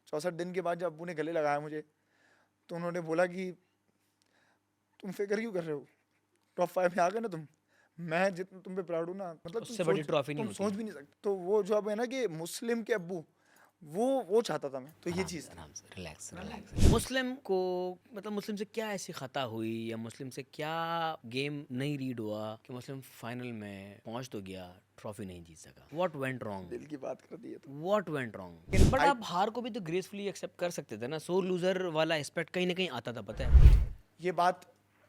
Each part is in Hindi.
64 दिन के बाद जब अब्बू ने गले लगाया मुझे, तो उन्होंने बोला कि तुम फिक्र क्यों कर रहे हो, टॉप 5 में आ गए ना तुम, मैं जितना तुम पे प्राउड हूँ ना, मतलब उससे बड़ी ट्रॉफी नहीं तुम होती सोच है। भी नहीं सकते। तो वो जो अब है ना कि मुस्लिम के अब्बू, वो चाहता था मैं, तो ये चीज़ थी। आराम से रिलैक्स रिलैक्स। मुस्लिम को मतलब मुस्लिम से क्या ऐसी खता हुई या मुस्लिम से क्या गेम नहीं रीड हुआ कि मुस्लिम फाइनल में पहुंच तो गया, ट्रॉफी नहीं जीत सका? What went wrong? दिल की बात कर दी है तो व्हाट वेंट रॉन्ग? लेकिन बट आई, आप हार को भी तो ग्रेसफुली एक्सेप्ट कर सकते थे ना। सो लूजर वाला एस्पेक्ट कहीं ना कहीं आता था, पता है? ये बात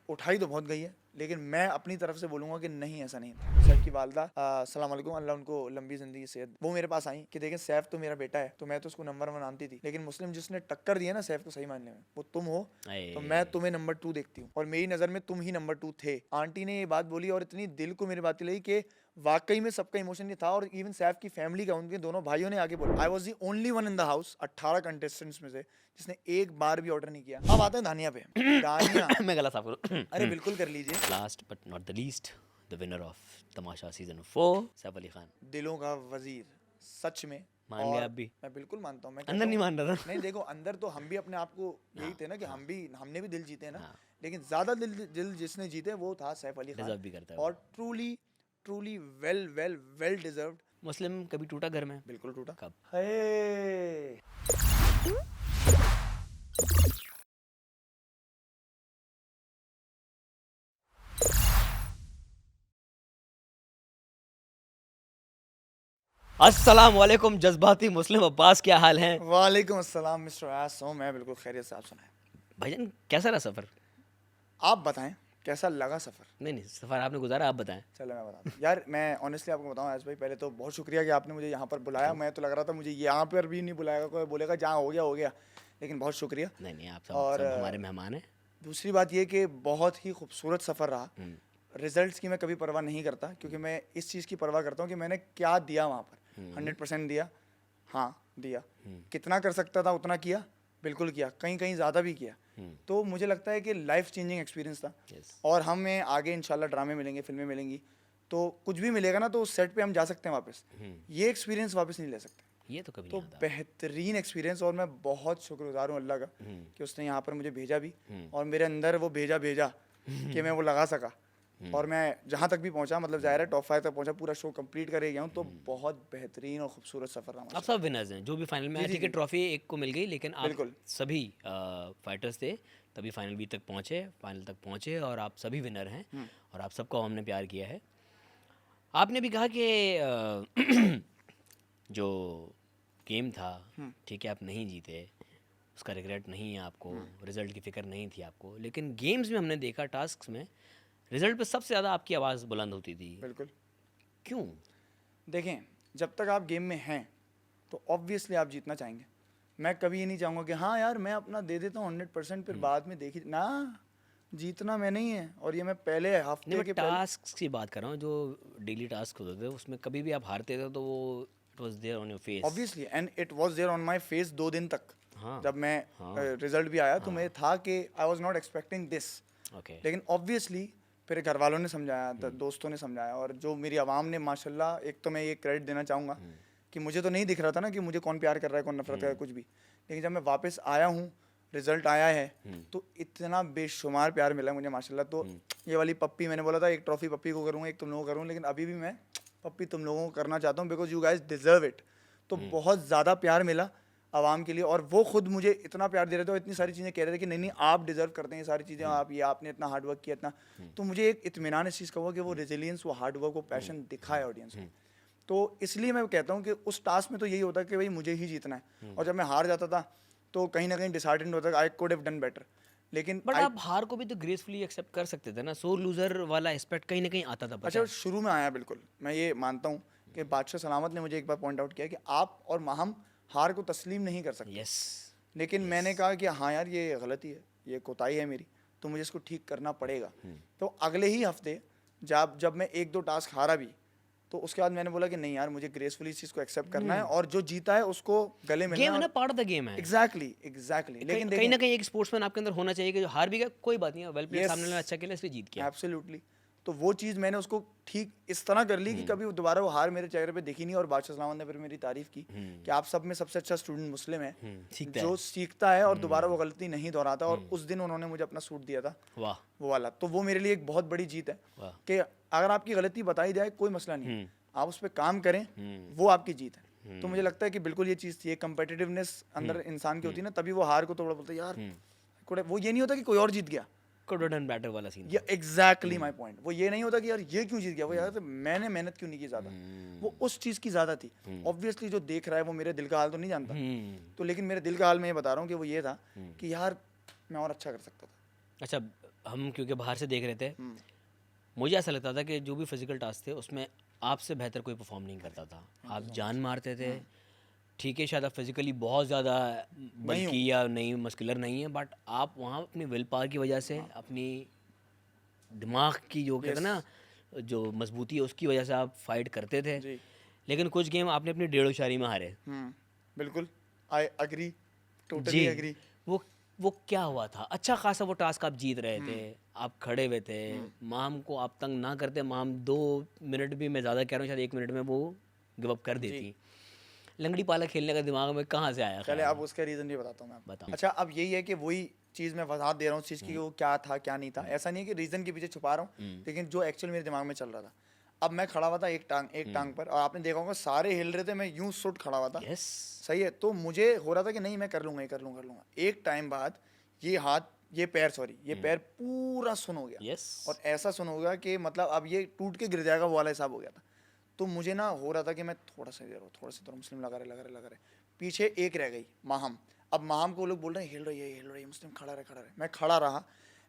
उठाई तो बहुत गई है, लेकिन मैं अपनी तरफ से बोलूंगा कि नहीं, ऐसा नहीं था। सैफ की वालदा, अस्सलाम वालेकुम, अल्लाह उनको लंबी जिंदगी सेहत, वो मेरे पास आई कि देखें सैफ तो मेरा बेटा है, तो मैं तो उसको नंबर 1 मानती थी, लेकिन मुस्लिम जिसने टक्कर दी है ना सैफ को सही मानने में, वो तुम हो। तो मैं अये, तुम्हें नंबर 2 देखती हूँ, और मेरी नज़र में तुम ही नंबर 2 थे। आंटी ने ये बात बोली और इतनी दिल को मेरी बात लगी कि वाकई में सबका इमोशन ये था, और इवन सैफ की फैमिली का, उनके दोनों भाइयों ने आगे बोला, I was the only one in the house 18 contestants में से जिसने एक बार भी ऑर्डर नहीं किया। अब आते हैं दानिया पे। दानिया, मैं गला साफ करूं? अरे बिल्कुल कर लीजिए। Last but not the least, the winner of Tamasha season 4, Saif Ali Khan. दिलों का वजीर, सच में। मान गए और आप भी? मैं बिल्कुल मानता हूँ, मैं अंदर कहता नहीं हूँ, मान रहा था। नहीं देखो, अंदर तो हम भी अपने आप को यही हाँ, थे ना कि हाँ, हमने भी दिल जीते हैं ना, हाँ, लेकिन ज्यादा दिल जिसने जीते वो था सैफ अली खान। डिजर्व भी करता है और वो। Truly truly well well well deserved. Muslim कभी टूटा घर में? बिल्कुल टूटा। कब? हे, अस्सलाम वालेकुम जज्बाती मुस्लिम अब्बास, क्या हाल है? वालेकुम अस्सलाम मिस्टर आसो, मैं बिल्कुल खैरियत से, आप सुनाएं। भाईजान कैसा रहा सफ़र? आप बताएं कैसा लगा सफर। नहीं नहीं, सफ़र आपने गुजारा, आप बताएं। चलो मैं बताता हूँ यार, मैं ऑनेस्टली आपको बताऊँ आज भाई, पहले तो बहुत शुक्रिया कि आपने मुझे यहाँ पर बुलाया। क्यों? मैं तो लग रहा था मुझे यहाँ पर भी नहीं बुलाएगा, कोई बोलेगा जहाँ हो गया, लेकिन बहुत शुक्रिया। नहीं नहीं, आप सब और सब हमारे मेहमान हैं। दूसरी बात ये कि बहुत ही खूबसूरत सफ़र रहा। हम्म, रिजल्ट्स की मैं कभी परवाह नहीं करता, क्योंकि मैं इस चीज़ की परवाह करता हूँ कि मैंने क्या दिया वहाँ पर। 100% दिया, हाँ दिया। कितना कर सकता था उतना किया, बिल्कुल किया, कहीं कहीं ज़्यादा भी किया। तो मुझे लगता है कि लाइफ चेंजिंग एक्सपीरियंस था। यस। और हमें आगे इंशाल्लाह ड्रामे मिलेंगे, फिल्में मिलेंगी, तो कुछ भी मिलेगा ना तो उस सेट पे हम जा सकते हैं वापस। ये एक्सपीरियंस वापस नहीं ले सकते। ये तो कभी तो नहीं आता। बेहतरीन एक्सपीरियंस, और मैं बहुत शुक्रगुजार हूँ अल्लाह का कि उसने यहाँ पर मुझे भेजा भी, और मेरे अंदर वो भेजा कि मैं वो लगा सका। और मैं जहाँ तक भी पहुँचा, मतलब ज़ाहिर है टॉप 5 तक पहुँचा, पूरा शो कंप्लीट करे गया हूँ, तो बहुत बेहतरीन और खूबसूरत सफ़र रहा आप माशाल्लाह। सब विनर्स हैं जो भी फाइनल में जी आए। जी ठीक है, जी, ट्रॉफी एक को मिल गई, लेकिन आप बिल्कुल। सभी फाइटर्स थे, तभी फाइनल बी तक पहुँचे, फाइनल तक पहुँचे, और आप सभी विनर हैं। और आप सबको हमने प्यार किया है। आपने भी कहा कि जो गेम था, ठीक है, आप नहीं जीते, उसका रिग्रेट नहीं है आपको, रिजल्ट की फ़िक्र नहीं थी आपको, लेकिन गेम्स में हमने देखा, टास्क्स में रिजल्ट पे सबसे ज़्यादा आपकी आवाज़ बुलंद होती थी। बिल्कुल। क्यों? देखें, जब तक आप गेम में हैं तो ऑब्वियसली आप जीतना चाहेंगे। मैं कभी ये नहीं चाहूँगा कि हाँ यार मैं अपना दे देता हूँ 100%, फिर बाद में देखी ना, जीतना मैं नहीं है। और ये मैं पहले नहीं, हफ्ते मैं के पहले, टास्क की बात कर रहा हूँ, जो डेली टास्क होते थे, उसमें कभी भी आप हारते थे तो वो it was there on your face. Obviously, and it was there on my face 2 दिन तक। हाँ, जब मैं हाँ, रिजल्ट भी आया तो मैं था कि I was not expecting this. Okay. लेकिन ऑब्वियसली फिर घर वालों ने समझाया, दोस्तों ने समझाया, और जो मेरी आवाम ने माशाल्लाह, एक तो मैं ये क्रेडिट देना चाहूँगा कि मुझे तो नहीं दिख रहा था ना कि मुझे कौन प्यार कर रहा है, कौन नफरत कर रहा है, कुछ भी। लेकिन जब मैं वापस आया हूँ, रिजल्ट आया है, तो इतना बेशुमार प्यार मिला मुझे माशाल्लाह। तो ये वाली पप्पी, मैंने बोला था एक ट्रॉफी पप्पी को करूँगा, एक तुम लोगों को करूँगा, लेकिन अभी भी मैं पप्पी तुम लोगों को करना चाहता हूँ, because you guys deserve it. तो बहुत ज़्यादा प्यार मिला आवाम के लिए, और वो खुद मुझे इतना प्यार दे रहे थे और इतनी सारी चीज़ें कह रहे थे कि नहीं नहीं आप डिजर्व करते हैं ये सारी चीज़ें, आप ये आपने इतना हार्ड वर्क किया इतना। तो मुझे एक इत्मीनान इस चीज़ का हुआ कि वो रेजिलियंस, वो हार्ड वर्क, वो पैशन दिखा है ऑडियंस को। तो इसलिए मैं कहता हूँ कि उस टास्क में तो यही होता है कि भाई मुझे ही जीतना है, और जब मैं हार जाता था तो कहीं ना कहीं डिसहार्टेंड होता था, I could have done better. लेकिन बट आप हार को भी तो ग्रेसफुली एक्सेप्ट कर सकते थे ना। सो लूजर वाला एस्पेक्ट कहीं ना कहीं आता था, पता अच्छा, है? शुरू में आया, बिल्कुल मैं ये मानता हूँ कि बादशाह सलामत ने मुझे एक बार पॉइंट आउट किया कि आप और हम हार को तस्लीम नहीं कर सकते। यस। लेकिन मैंने कहा कि हाँ यार ये गलती है, ये कोताही है मेरी, तो मुझे इसको ठीक करना पड़ेगा। तो अगले ही हफ्ते जब मैं 1-2 टास्क हारा भी, तो उसके बाद मैंने बोला कि नहीं यार, मुझे ग्रेसफुली इस चीज़ को एक्सेप्ट करना है, और जो जीता है उसको गले मिलना गेम है है। ना, पार्ट ऑफ द गेम है। एग्जैक्टली। लेकिन कहीं देखें, ना कहीं एक स्पोर्ट्समैन आपके अंदर होना चाहिए कि जो हार भी गया कोई बात नहीं, वेल प्लेड, यस, सामने वाला अच्छा खेला इसलिए जीत गया। एब्सोल्युटली। तो वो चीज़ मैंने उसको ठीक इस तरह कर ली कि कभी दोबारा वो हार मेरे चेहरे पे दिखी नहीं। और बादशाह सलामत ने फिर मेरी तारीफ की कि आप सब में सबसे अच्छा स्टूडेंट मुस्लिम है सीखता जो सीखता है और दोबारा वो गलती नहीं दोहराता। और उस दिन उन्होंने मुझे अपना सूट दिया था वाह वो वाला, तो वो मेरे लिए एक बहुत बड़ी जीत है वाह कि अगर आपकी गलती बताई जाए कोई मसला नहीं, आप उस पर काम करें, वो आपकी जीत है। तो मुझे लगता है कि बिल्कुल ये चीज़ थी, कंपेटिटिवनेस अंदर इंसान की होती है ना, तभी वो हार को थोड़ा बोलता है यार वो ये नहीं होता कि कोई और जीत गया, कुड हैव डन बेटर वाला सीन ये एग्जैक्टली माय पॉइंट। वो ये नहीं होता कि यार ये क्यों जीत गया, वो यार तो मैंने मेहनत क्यों नहीं की ज़्यादा, वो उस चीज़ की ज़्यादा थी। ऑब्वियसली जो देख रहा है वो मेरे दिल का हाल तो नहीं जानता, तो लेकिन मेरे दिल का हाल मैं ये बता रहा हूँ कि वो ये था कि यार मैं और अच्छा कर सकता था। अच्छा, हम क्योंकि बाहर से देख रहे थे, मुझे ऐसा लगता था कि जो भी फिजिकल टास्क थे उसमें आपसे बेहतर कोई परफॉर्म नहीं करता था। आप जान मारते थे, ठीक है शायद आप फिजिकली बहुत ज़्यादा बल्कि या नहीं मस्कुलर नहीं है, बट आप वहाँ अपनी विल पावर की वजह से, अपनी दिमाग की जो कहते हैं ना जो मजबूती है उसकी वजह से आप फाइट करते थे। जी लेकिन कुछ गेम आपने अपनी डेढ़ उशारी में हारे। बिल्कुल, आई अग्री, टोटली जी अग्री। वो क्या हुआ था? अच्छा खासा वो टास्क आप जीत रहे थे, आप खड़े हुए थे, माम को आप तंग ना करते, माम 2 मिनट भी, मैं ज़्यादा कह रहा हूँ शायद 1 मिनट में वो गिव अप कर देती। लंगड़ी पाला खेलने का दिमाग में कहाँ से आया? चले अब उसका रीज़न भी बताता हूँ मैं आपको। बताओ। अच्छा, अब यही है कि वही चीज़ मैं वजाहत दे रहा हूँ उस चीज़ की कि वो क्या था क्या नहीं था। ऐसा नहीं है कि रीज़न के पीछे छुपा रहा हूँ, लेकिन जो एक्चुअल मेरे दिमाग में चल रहा था। अब मैं खड़ा हुआ था एक टांग पर, और आपने देखा होगा सारे हिल रहे थे, मैं यूं सुट खड़ा हुआ था। यस, सही है, तो मुझे हो रहा था कि नहीं मैं कर लूँगा, ये कर लूँगा। एक टाइम बाद ये पैर पूरा सुन हो गया। यस, और ऐसा सुन हो गया कि मतलब अब ये टूट के गिर जाएगा, वो वाला हिसाब हो गया था। तो मुझे ना हो रहा था कि मैं थोड़ा सा मुस्लिम लगा रहे। पीछे एक रह गई माहम। अब माहम को लोग बोल रहे हैं हिल रही है, मुस्लिम खड़ा रहे। मैं खड़ा रहा,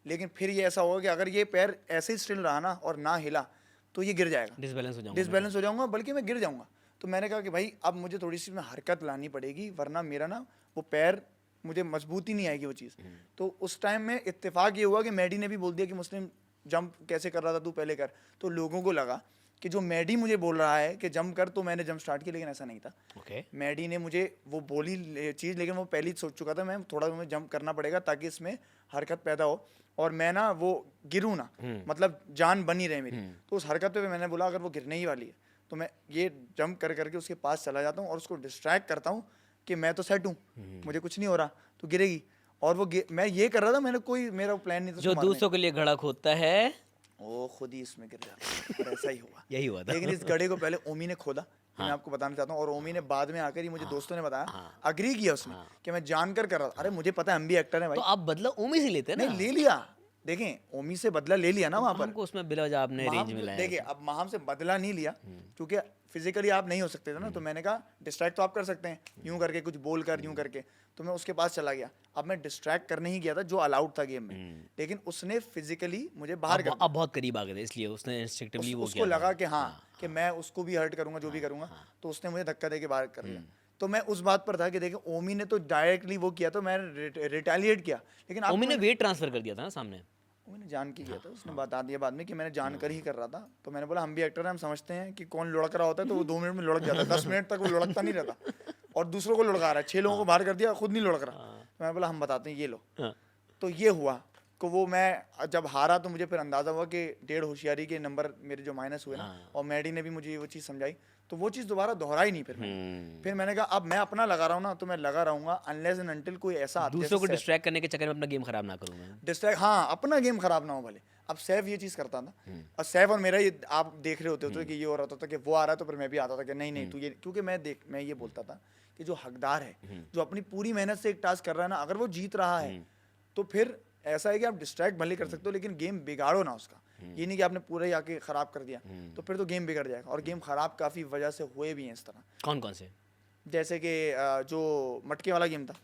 लेकिन फिर ये ऐसा होगा कि अगर ये पैर ऐसे ही स्टिल रहा ना और ना हिला तो ये गिर जाएगा, डिसबैलेंस हो जाऊंगा, बल्कि मैं गिर जाऊंगा। तो मैंने कहा कि भाई अब मुझे थोड़ी सी में हरकत लानी पड़ेगी, वरना मेरा ना वो पैर मुझे मजबूती नहीं आएगी वो चीज़। तो उस टाइम में इत्तेफाक ये हुआ कि मैडी ने भी बोल दिया कि मुस्लिम जंप कैसे कर रहा था तू पहले कर। तो लोगों को लगा कि जो मैडी मुझे बोल रहा है कि जंप कर, तो मैंने जंप स्टार्ट किया, लेकिन ऐसा नहीं था। मैडी ने मुझे वो बोली चीज़, लेकिन वो पहले ही सोच चुका था मैं थोड़ा मुझे जंप करना पड़ेगा ताकि इसमें हरकत पैदा हो और मैं ना वो गिरूँ ना, मतलब जान बनी रहे मेरी। तो उस हरकत पे मैंने बोला अगर वो गिरने ही वाली है तो मैं ये जंप कर करके उसके पास चला जाता हूँ और उसको डिस्ट्रैक्ट करता हूँ कि मैं तो सेट हूँ, मुझे कुछ नहीं हो रहा, तो गिरेगी। और वो मैं ये कर रहा था, मैंने कोई मेरा प्लान नहीं था। जो दूसरों के लिए घड़ा खोदता है वो खुद ही इसमें गिर जाता है। ऐसा ही हुआ। यही हुआ था। लेकिन इस गड्ढे को पहले ओमी ने खोदा, मैं आपको बताना चाहता हूँ। और ओमी ने बाद में आकर ही मुझे दोस्तों ने बताया, अग्री किया उसने कि मैं जानकर कर रहा था। अरे मुझे पता है हम भी एक्टर हैं भाई। तो आप बदला ओमी से लेते ना? नहीं ले लिया, देखें ओमी से बदला ले लिया ना वहाँ पर। हमको उसमें बिलवजह आपने रेंज में लाया। देखिए अब माहम से बदला नहीं लिया क्योंकि फिजिकली आप नहीं हो सकते थे ना, तो मैंने कहा डिस्ट्रैक्ट तो आप कर सकते हैं यूं करके, कुछ बोल कर यूं करके। तो मैं उसके पास चला गया। अब मैं डिस्ट्रैक्ट करने ही गया था जो अलाउड था गेम में, लेकिन उसने फिजिकली मुझे बाहर कर दिया। अब बहुत करीब आ गए थे, इसलिए उसने इंस्टिंक्टिवली वो उसको लगा कि हाँ कि मैं उसको भी हर्ट करूंगा जो भी करूंगा, तो उसने मुझे धक्का दे के बाहर कर दिया। तो मैं उस बात पर था कि देखिए ओमी ने तो डायरेक्टली वो किया, तो मैंने रिटेलिएट किया। लेकिन ओमी ने वेट ट्रांसफर कर दिया था ना सामने। मैंने जान के किया था, उसने बता दिया बाद में कि मैंने जान कर ही कर रहा था। तो मैंने बोला हम भी एक्टर हैं, हम समझते हैं कि कौन लुढ़क रहा होता है तो वो 2 मिनट में लुढ़क जाता है, 10 मिनट तक वो लुढ़कता नहीं रहता और दूसरों को लुढ़का रहा है। 6 लोगों को बाहर कर दिया, खुद नहीं लुढ़क रहा। तो मैं बोला हम बताते हैं, ये लो। तो ये हुआ कि वो मैं जब हारा तो मुझे फिर अंदाज़ा हुआ कि 1.5 होशियारी के नंबर मेरे जो माइनस हुए ना, और मैडी ने भी मुझे वो चीज़ समझाई, तो वो चीज़ दोबारा दोहराई नहीं। फिर मैंने कहा अब मैं अपना लगा रहा हूँ ना, तो मैं लगा रहूँगा अनलेस एंड अनटिल कोई ऐसा दूसरों को डिस्ट्रैक्ट करने के चक्कर में अपना गेम खराब ना करूँ मैं। डिस्ट्रैक्ट, हाँ अपना गेम खराब ना हो भले। अब सैफ ये चीज़ करता था, और सैफ और मेरा ये आप देख रहे होते कि ये हो रहा था कि वो आ रहा है, तो फिर मैं भी आता था कि नहीं तू ये, क्योंकि मैं ये बोलता था कि जो हकदार है, जो अपनी पूरी मेहनत से एक टास्क कर रहा है ना, अगर वो जीत रहा है तो फिर ऐसा है कि आप डिस्ट्रैक्ट भले कर सकते हो, लेकिन गेम बिगाड़ो ना उसका। ये नहीं कि आपने पूरा ही आके खराब कर दिया, तो फिर तो गेम बिगड़ जाएगा। और गेम खराब काफ़ी वजह से हुए भी हैं इस तरह। कौन कौन से? जैसे कि जो मटके वाला गेम था,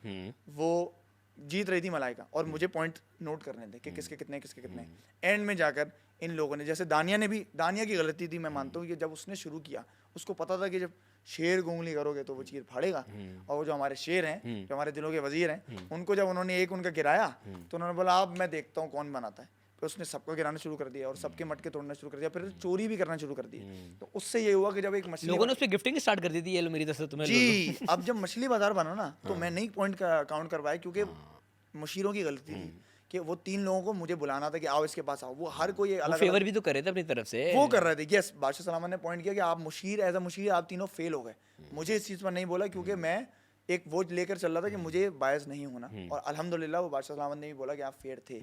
वो जीत रही थी मलाइका और मुझे पॉइंट नोट करने थे कि किसके कितने। एंड में जाकर इन लोगों ने, जैसे दानिया की गलती थी, मैं मानता हूँ कि जब उसने शुरू किया उसको पता था कि जब शेर को उंगली करोगे तो वो चीर फाड़ेगा। और वो जो हमारे शेर हैं, जो हमारे दिलों के वजीर हैं, उनको जब उन्होंने एक उनका गिराया तो उन्होंने बोला अब मैं देखता हूँ कौन बनाता है। फिर उसने सबको गिराना शुरू कर दिया और सबके मटके तोड़ना शुरू कर दिया, फिर चोरी भी करना शुरू कर दी। तो उससे ये हुआ कि जब एक मछली, लोगों ने उस पे गिफ्टिंग स्टार्ट कर दी थी, ये लो मेरी तरफ से तुम्हें जी। अब जब मछली बाजार बना ना, तो मैं नहीं पॉइंट काउंट करवाया क्योंकि मुशीरों की गलती थी कि वो 3 लोगों को मुझे बुलाना था कि आओ इसके पास आओ, वो हर कोई वो अलग फेवर भी तो करे थे अपनी तरफ से। वो कर रहे थे। यस, बादशाह सलामत ने पॉइंट किया कि आप मुशीर एज अ मुशीर आप तीनों फेल हो गए। मुझे इस चीज़ पर नहीं बोला क्योंकि मैं एक वो लेकर चल रहा था कि मुझे बायस नहीं होना, और अल्हम्दुलिल्लाह वो बादशाह सलामत ने भी बोला कि आप फेयर थे।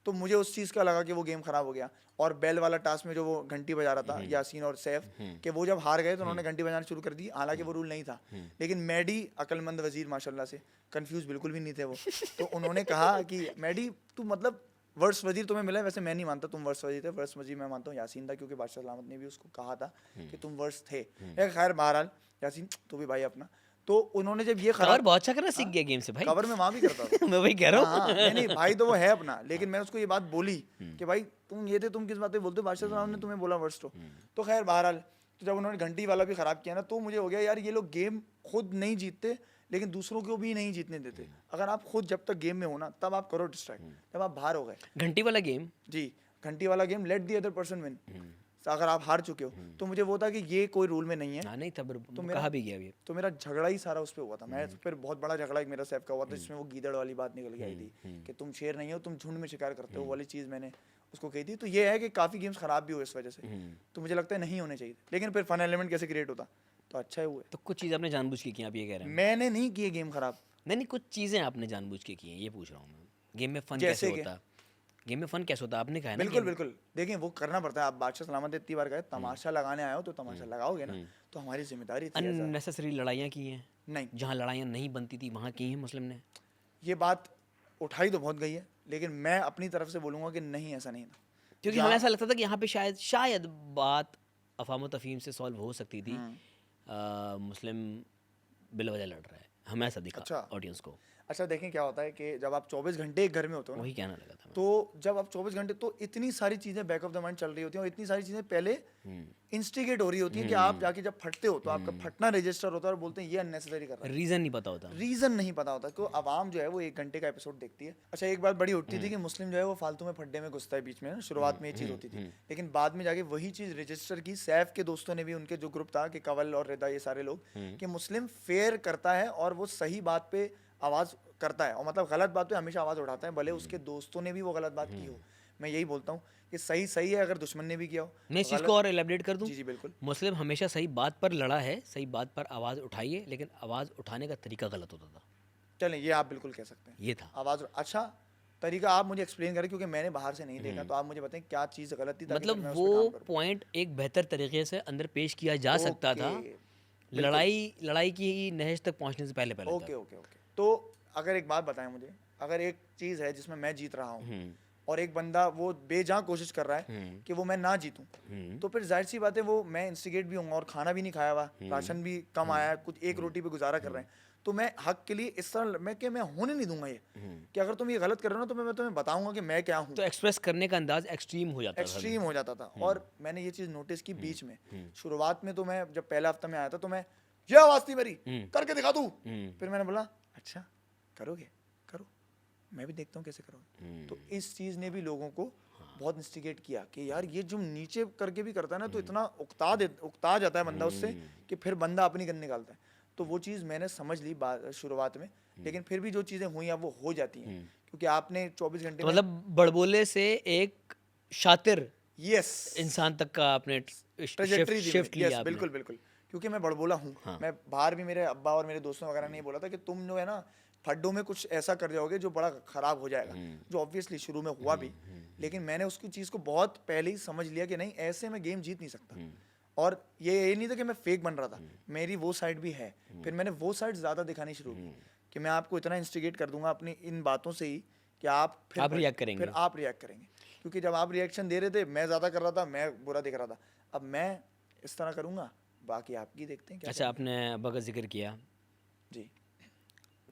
तो मुझे उस चीज़ का लगा कि वो गेम खराब हो गया। और बेल वाला टास्क में जो वो घंटी बजा रहा था यासीन और सैफ, कि वो जब हार गए तो उन्होंने घंटी बजाना शुरू कर दी, हालांकि वो रूल नहीं था। लेकिन मैडी अक्लमंद वजीर माशाल्लाह से, कंफ्यूज बिल्कुल भी नहीं थे वो। तो उन्होंने कहा कि मैडी तू मतलब वर्ष वजीर तुम्हें मिला है, वैसे मैं नहीं मानता तुम वर्ष वजीर थे, वर्ष वजीर मैं मानता हूँ यासीन था, क्योंकि बादशाह सलामत ने भी उसको कहा था कि तुम वर्ष थे। खैर बहरहाल यासीन तू भी भाई अपना। तो उन्होंने जब ये कवर बहुत अच्छा करना सीख गया गेम से भाई। कवर में वहाँ भी करता था। मैं वही कह रहा हाँ, हूँ। नहीं भाई तो वो है अपना, लेकिन मैं उसको ये बात बोली कि भाई तुम ये थे, तुम किस बात पे बोलते हो, बादशाह साहब ने तुम्हें बोला वर्स्ट हो। तो खैर बहरहाल, तो जब उन्होंने घंटी वाला भी खराब किया ना, तो मुझे हो गया यार ये लोग गेम खुद नहीं जीतते लेकिन दूसरों को भी नहीं जीतने देते। अगर आप खुद जब तक गेम में हो ना तब आप करो डिस्ट्रैक्ट, जब आप बाहर हो गए। घंटी वाला गेम, जी, घंटी वाला game, let the other person win. अगर आप हार चुके हो तो मुझे वो था कि ये कोई रूल में नहीं है। हाँ नहीं था, तो कहा भी गया अभी। तो मेरा झगड़ा ही सारा उस पे हुआ था। मैं फिर बहुत बड़ा झगड़ा एक मेरा सैफ का हुआ था, जिसमें वो गीदड़ वाली बात निकल के आई थी कि तुम शेर नहीं हो, तुम झुंड में शिकार करते हो, वाली चीज़ मैंने उसको कही थी। तो ये है कि काफ़ी गेम्स खराब भी हुए इस वजह से। तो मुझे लगता है नहीं होने चाहिए, लेकिन फिर फन एलिमेंट कैसे क्रिएट होता तो अच्छा ही हुआ। तो कुछ चीज़ आपने जानबूझ के की, आप ये कह रहे हैं? मैंने नहीं किए गेम खराब। नहीं, कुछ चीज़ें आपने जानबूझ के की हैं, ये पूछ रहा हूँ मैं। गेम में फन जैसे कैसे होता? गेम में फन कैसे होता, आपने कहा है ना? बिल्कुल बिल्कुल, देखिए वो करना पड़ता है। आप बादशाह सलामत इतनी बार गए, तमाशा लगाने आए हो तो तमाशा लगाओगे ना, तो हमारी जिम्मेदारी थी। अननेसेसरी लड़ाइयाँ की हैं? नहीं, जहाँ लड़ाइयाँ नहीं बनती थी वहाँ की हैं मुस्लिम ने? ये बात उठाई तो बहुत गई है, लेकिन मैं अपनी तरफ से बोलूँगा कि नहीं, ऐसा नहीं था। क्योंकि हमें ऐसा लगता था कि यहाँ पे शायद बात अफाम तफहीम से सॉल्व हो सकती थी। मुस्लिम बिलवजह लड़ रहा है, हमें ऐसा दिखा अच्छा। ऑडियंस को। अच्छा देखें क्या होता है कि जब आप 24 घंटे एक घर में होते हो ना, वही कहना लगा था मैं। तो जब आप 24 घंटे, तो इतनी सारी चीज़ें बैक ऑफ द माइंड चल रही होती हैं, और इतनी सारी चीज़ें पहले इंस्टिगेट हो रही होती हैं कि आप जाके जब फटते हो तो आपका फटना रजिस्टर होता है और बोलते हैं ये अननेसेसरी कर रहा है। रीज़न नहीं पता होता। रीज़न नहीं पता होता, तो आवाम जो है वो 1 घंटे का एपिसोड देखती है। अच्छा एक बात बड़ी उठती थी कि मुस्लिम जो है वो फालतू में फड्डे में घुसता है बीच में ना, शुरुआत में ये चीज़ होती थी, लेकिन बाद में जाके वही चीज़ रजिस्टर की। सैफ के दोस्तों ने भी, उनके जो ग्रुप था कि कवल और रिदा, ये सारे लोग, कि मुस्लिम फेयर करता है और वो सही बात पे आवाज़ करता है, और मतलब गलत बात पे हमेशा आवाज़ उठाता है, भले उसके दोस्तों ने भी वो गलत बात की हो। मैं यही बोलता हूँ कि सही सही है, अगर दुश्मन ने भी किया हो। मैं इस चीज़ को और एलेबरेट कर दूं? जी जी बिल्कुल। मुस्लिम हमेशा सही बात पर लड़ा है, सही बात पर आवाज़ उठाई है, लेकिन आवाज़ उठाने का तरीका गलत होता था। चलें, ये आप बिल्कुल कह सकते हैं, ये था आवाज़। अच्छा तरीका आप मुझे एक्सप्लेन करें, क्योंकि मैंने बाहर से नहीं देखा, तो आप मुझे बताएं क्या चीज़ गलत थी, ताकि मतलब फिर मैं उस पे काम वो करूं। पॉइंट एक बेहतर तरीके से अंदर पेश किया जा सकता था, ओके, लड़ाई की नहज तक पहुंचने से पहले पहले ओके ओके ओके। तो अगर एक बात बताएं मुझे, अगर एक चीज़ है जिसमें मैं जीत रहा हूँ और एक बंदा वो बेजान कोशिश कर रहा है कि वो मैं ना जीतूं, तो फिर जाहिर सी बात है वो मैं इंस्टिगेट भी हूँ, और खाना भी नहीं खाया हुआ, राशन भी कम आया है, कुछ एक रोटी पे गुजारा कर रहे हैं, तो मैं हक के लिए इस तरह मैं होने नहीं दूंगा ये, कि अगर तुम ये गलत कर रहे हो ना तो मैं तुम्हें बताऊंगा कि मैं क्या हूँ। तो एक्सप्रेस करने का अंदाज एक्सट्रीम हो जाता था। एक्सट्रीम हो जाता था। और मैंने ये चीज़ नोटिस की बीच में, शुरुआत में तो मैं जब पहला हफ्ता में आया था तो मैं, ये आवाज़ थी मेरी, करके दिखा दूँ। फिर मैंने बोला अच्छा करोगे, करो, मैं भी देखता हूँ कैसे करोगे। तो इस चीज़ ने भी लोगों को बहुत इंस्टिगेट किया कि यार ये जो नीचे करके भी करता है ना, तो इतना उकता जाता है बंदा उससे कि फिर बंदा अपनी गन निकालता है। तो वो चीज़ मैंने समझ ली शुरुआत में, लेकिन फिर भी जो चीज़ें हुई अब वो हो जाती हैं, क्योंकि आपने 24 घंटे तो मतलब बड़बोले से एक शातिर यस इंसान तक का आपने शिफ्ट लिया आपने। बिल्कुल बिल्कुल, क्योंकि मैं बड़बोला हूँ। मैं बाहर भी मेरे अब्बा और मेरे दोस्तों वगैरह ने बोला था कि तुम जो है ना फड्डों में कुछ ऐसा कर जाओगे जो बड़ा ख़राब हो जाएगा, जो ऑब्वियसली शुरू में हुआ भी, लेकिन मैंने उसकी चीज़ को बहुत पहले ही समझ लिया कि नहीं, ऐसे मैं गेम जीत नहीं सकता। और ये नहीं था कि मैं फेक बन रहा था, मेरी वो साइड भी है। फिर मैंने वो साइड ज़्यादा दिखानी शुरू की कि मैं आपको इतना इंस्टिगेट कर दूंगा अपनी इन बातों से ही कि आप रिएक्ट करेंगे, फिर आप रिएक्ट करेंगे। क्योंकि जब आप रिएक्शन दे रहे थे, मैं ज़्यादा कर रहा था, मैं बुरा दिख रहा था, अब मैं इस तरह करूँगा, बाकी आपकी देखते हैं क्या। अच्छा, आपने अब्बा का जिक्र किया जी,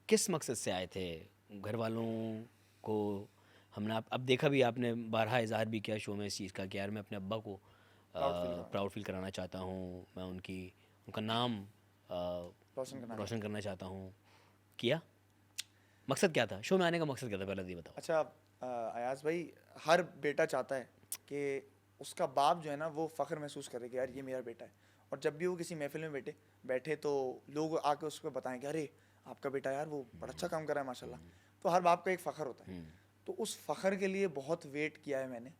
किस मकसद से आए थे? घर वालों को हमने अब देखा भी, आपने बारहा इजहार भी किया शो में इस चीज़ का कि यार मैं अपने अब्बा को प्राउड फील कराना चाहता हूँ, मैं उनका नाम रोशन करना चाहता हूँ। किया? मकसद क्या था शो में आने का? मकसद क्या था पहले ये बताओ। अच्छा अयाज भाई, हर बेटा चाहता है कि उसका बाप जो है ना वो फ़ख्र महसूस करे कि यार ये मेरा बेटा है, और जब भी वो किसी महफिल में बैठे तो लोग आके उसको बताएं कि अरे आपका बेटा यार वो बड़ा अच्छा काम कर रहा है माशाल्लाह। तो हर बाप का एक फ़ख्र होता है। तो उस फ़ख्र के लिए बहुत वेट किया है मैंने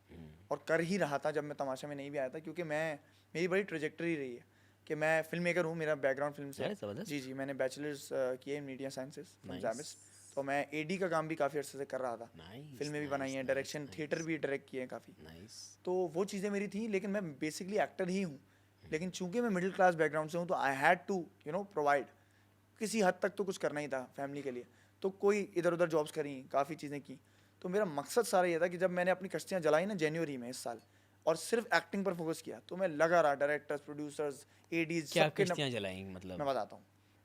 और कर ही रहा था जब मैं तमाशा में नहीं भी आया था, क्योंकि मेरी बड़ी ट्रेजेक्टरी रही है कि मैं फिल्म मेकर हूँ, मेरा बैकग्राउंड फिल्म से अरे है। ज़बरदस्त। जी जी, मैंने बैचलर्स किए इन मीडिया साइंसेज फ्रॉम Nice. जामिस। तो मैं एडी का काम भी काफ़ी अर्से से कर रहा था। Nice, फिल्में भी nice, बनाई हैं, nice, डायरेक्शन थिएटर nice. भी डायरेक्ट किए हैं काफ़ी। नाइस। तो वो चीज़ें मेरी थी, लेकिन मैं बेसिकली एक्टर ही हूँ। लेकिन चूंकि मैं मिडिल क्लास बैकग्राउंड से हूँ तो आई हैड टू प्रोवाइड, किसी हद तक तो कुछ करना ही था फैमिली के लिए। तो कोई इधर उधर जॉब्स करी, काफ़ी चीज़ें की। तो मेरा मकसद सारा ये था कि जब मैंने अपनी कश्तियाँ जलाई ना जनवरी में इस साल, और सिर्फ एक्टिंग पर फोकस किया, तो मैं लगा रहा डायरेक्टर्स, प्रोड्यूसर्स, एडीज क्या सबके कश्तियाँ जलाई मतलब? मैं बताता हूँ।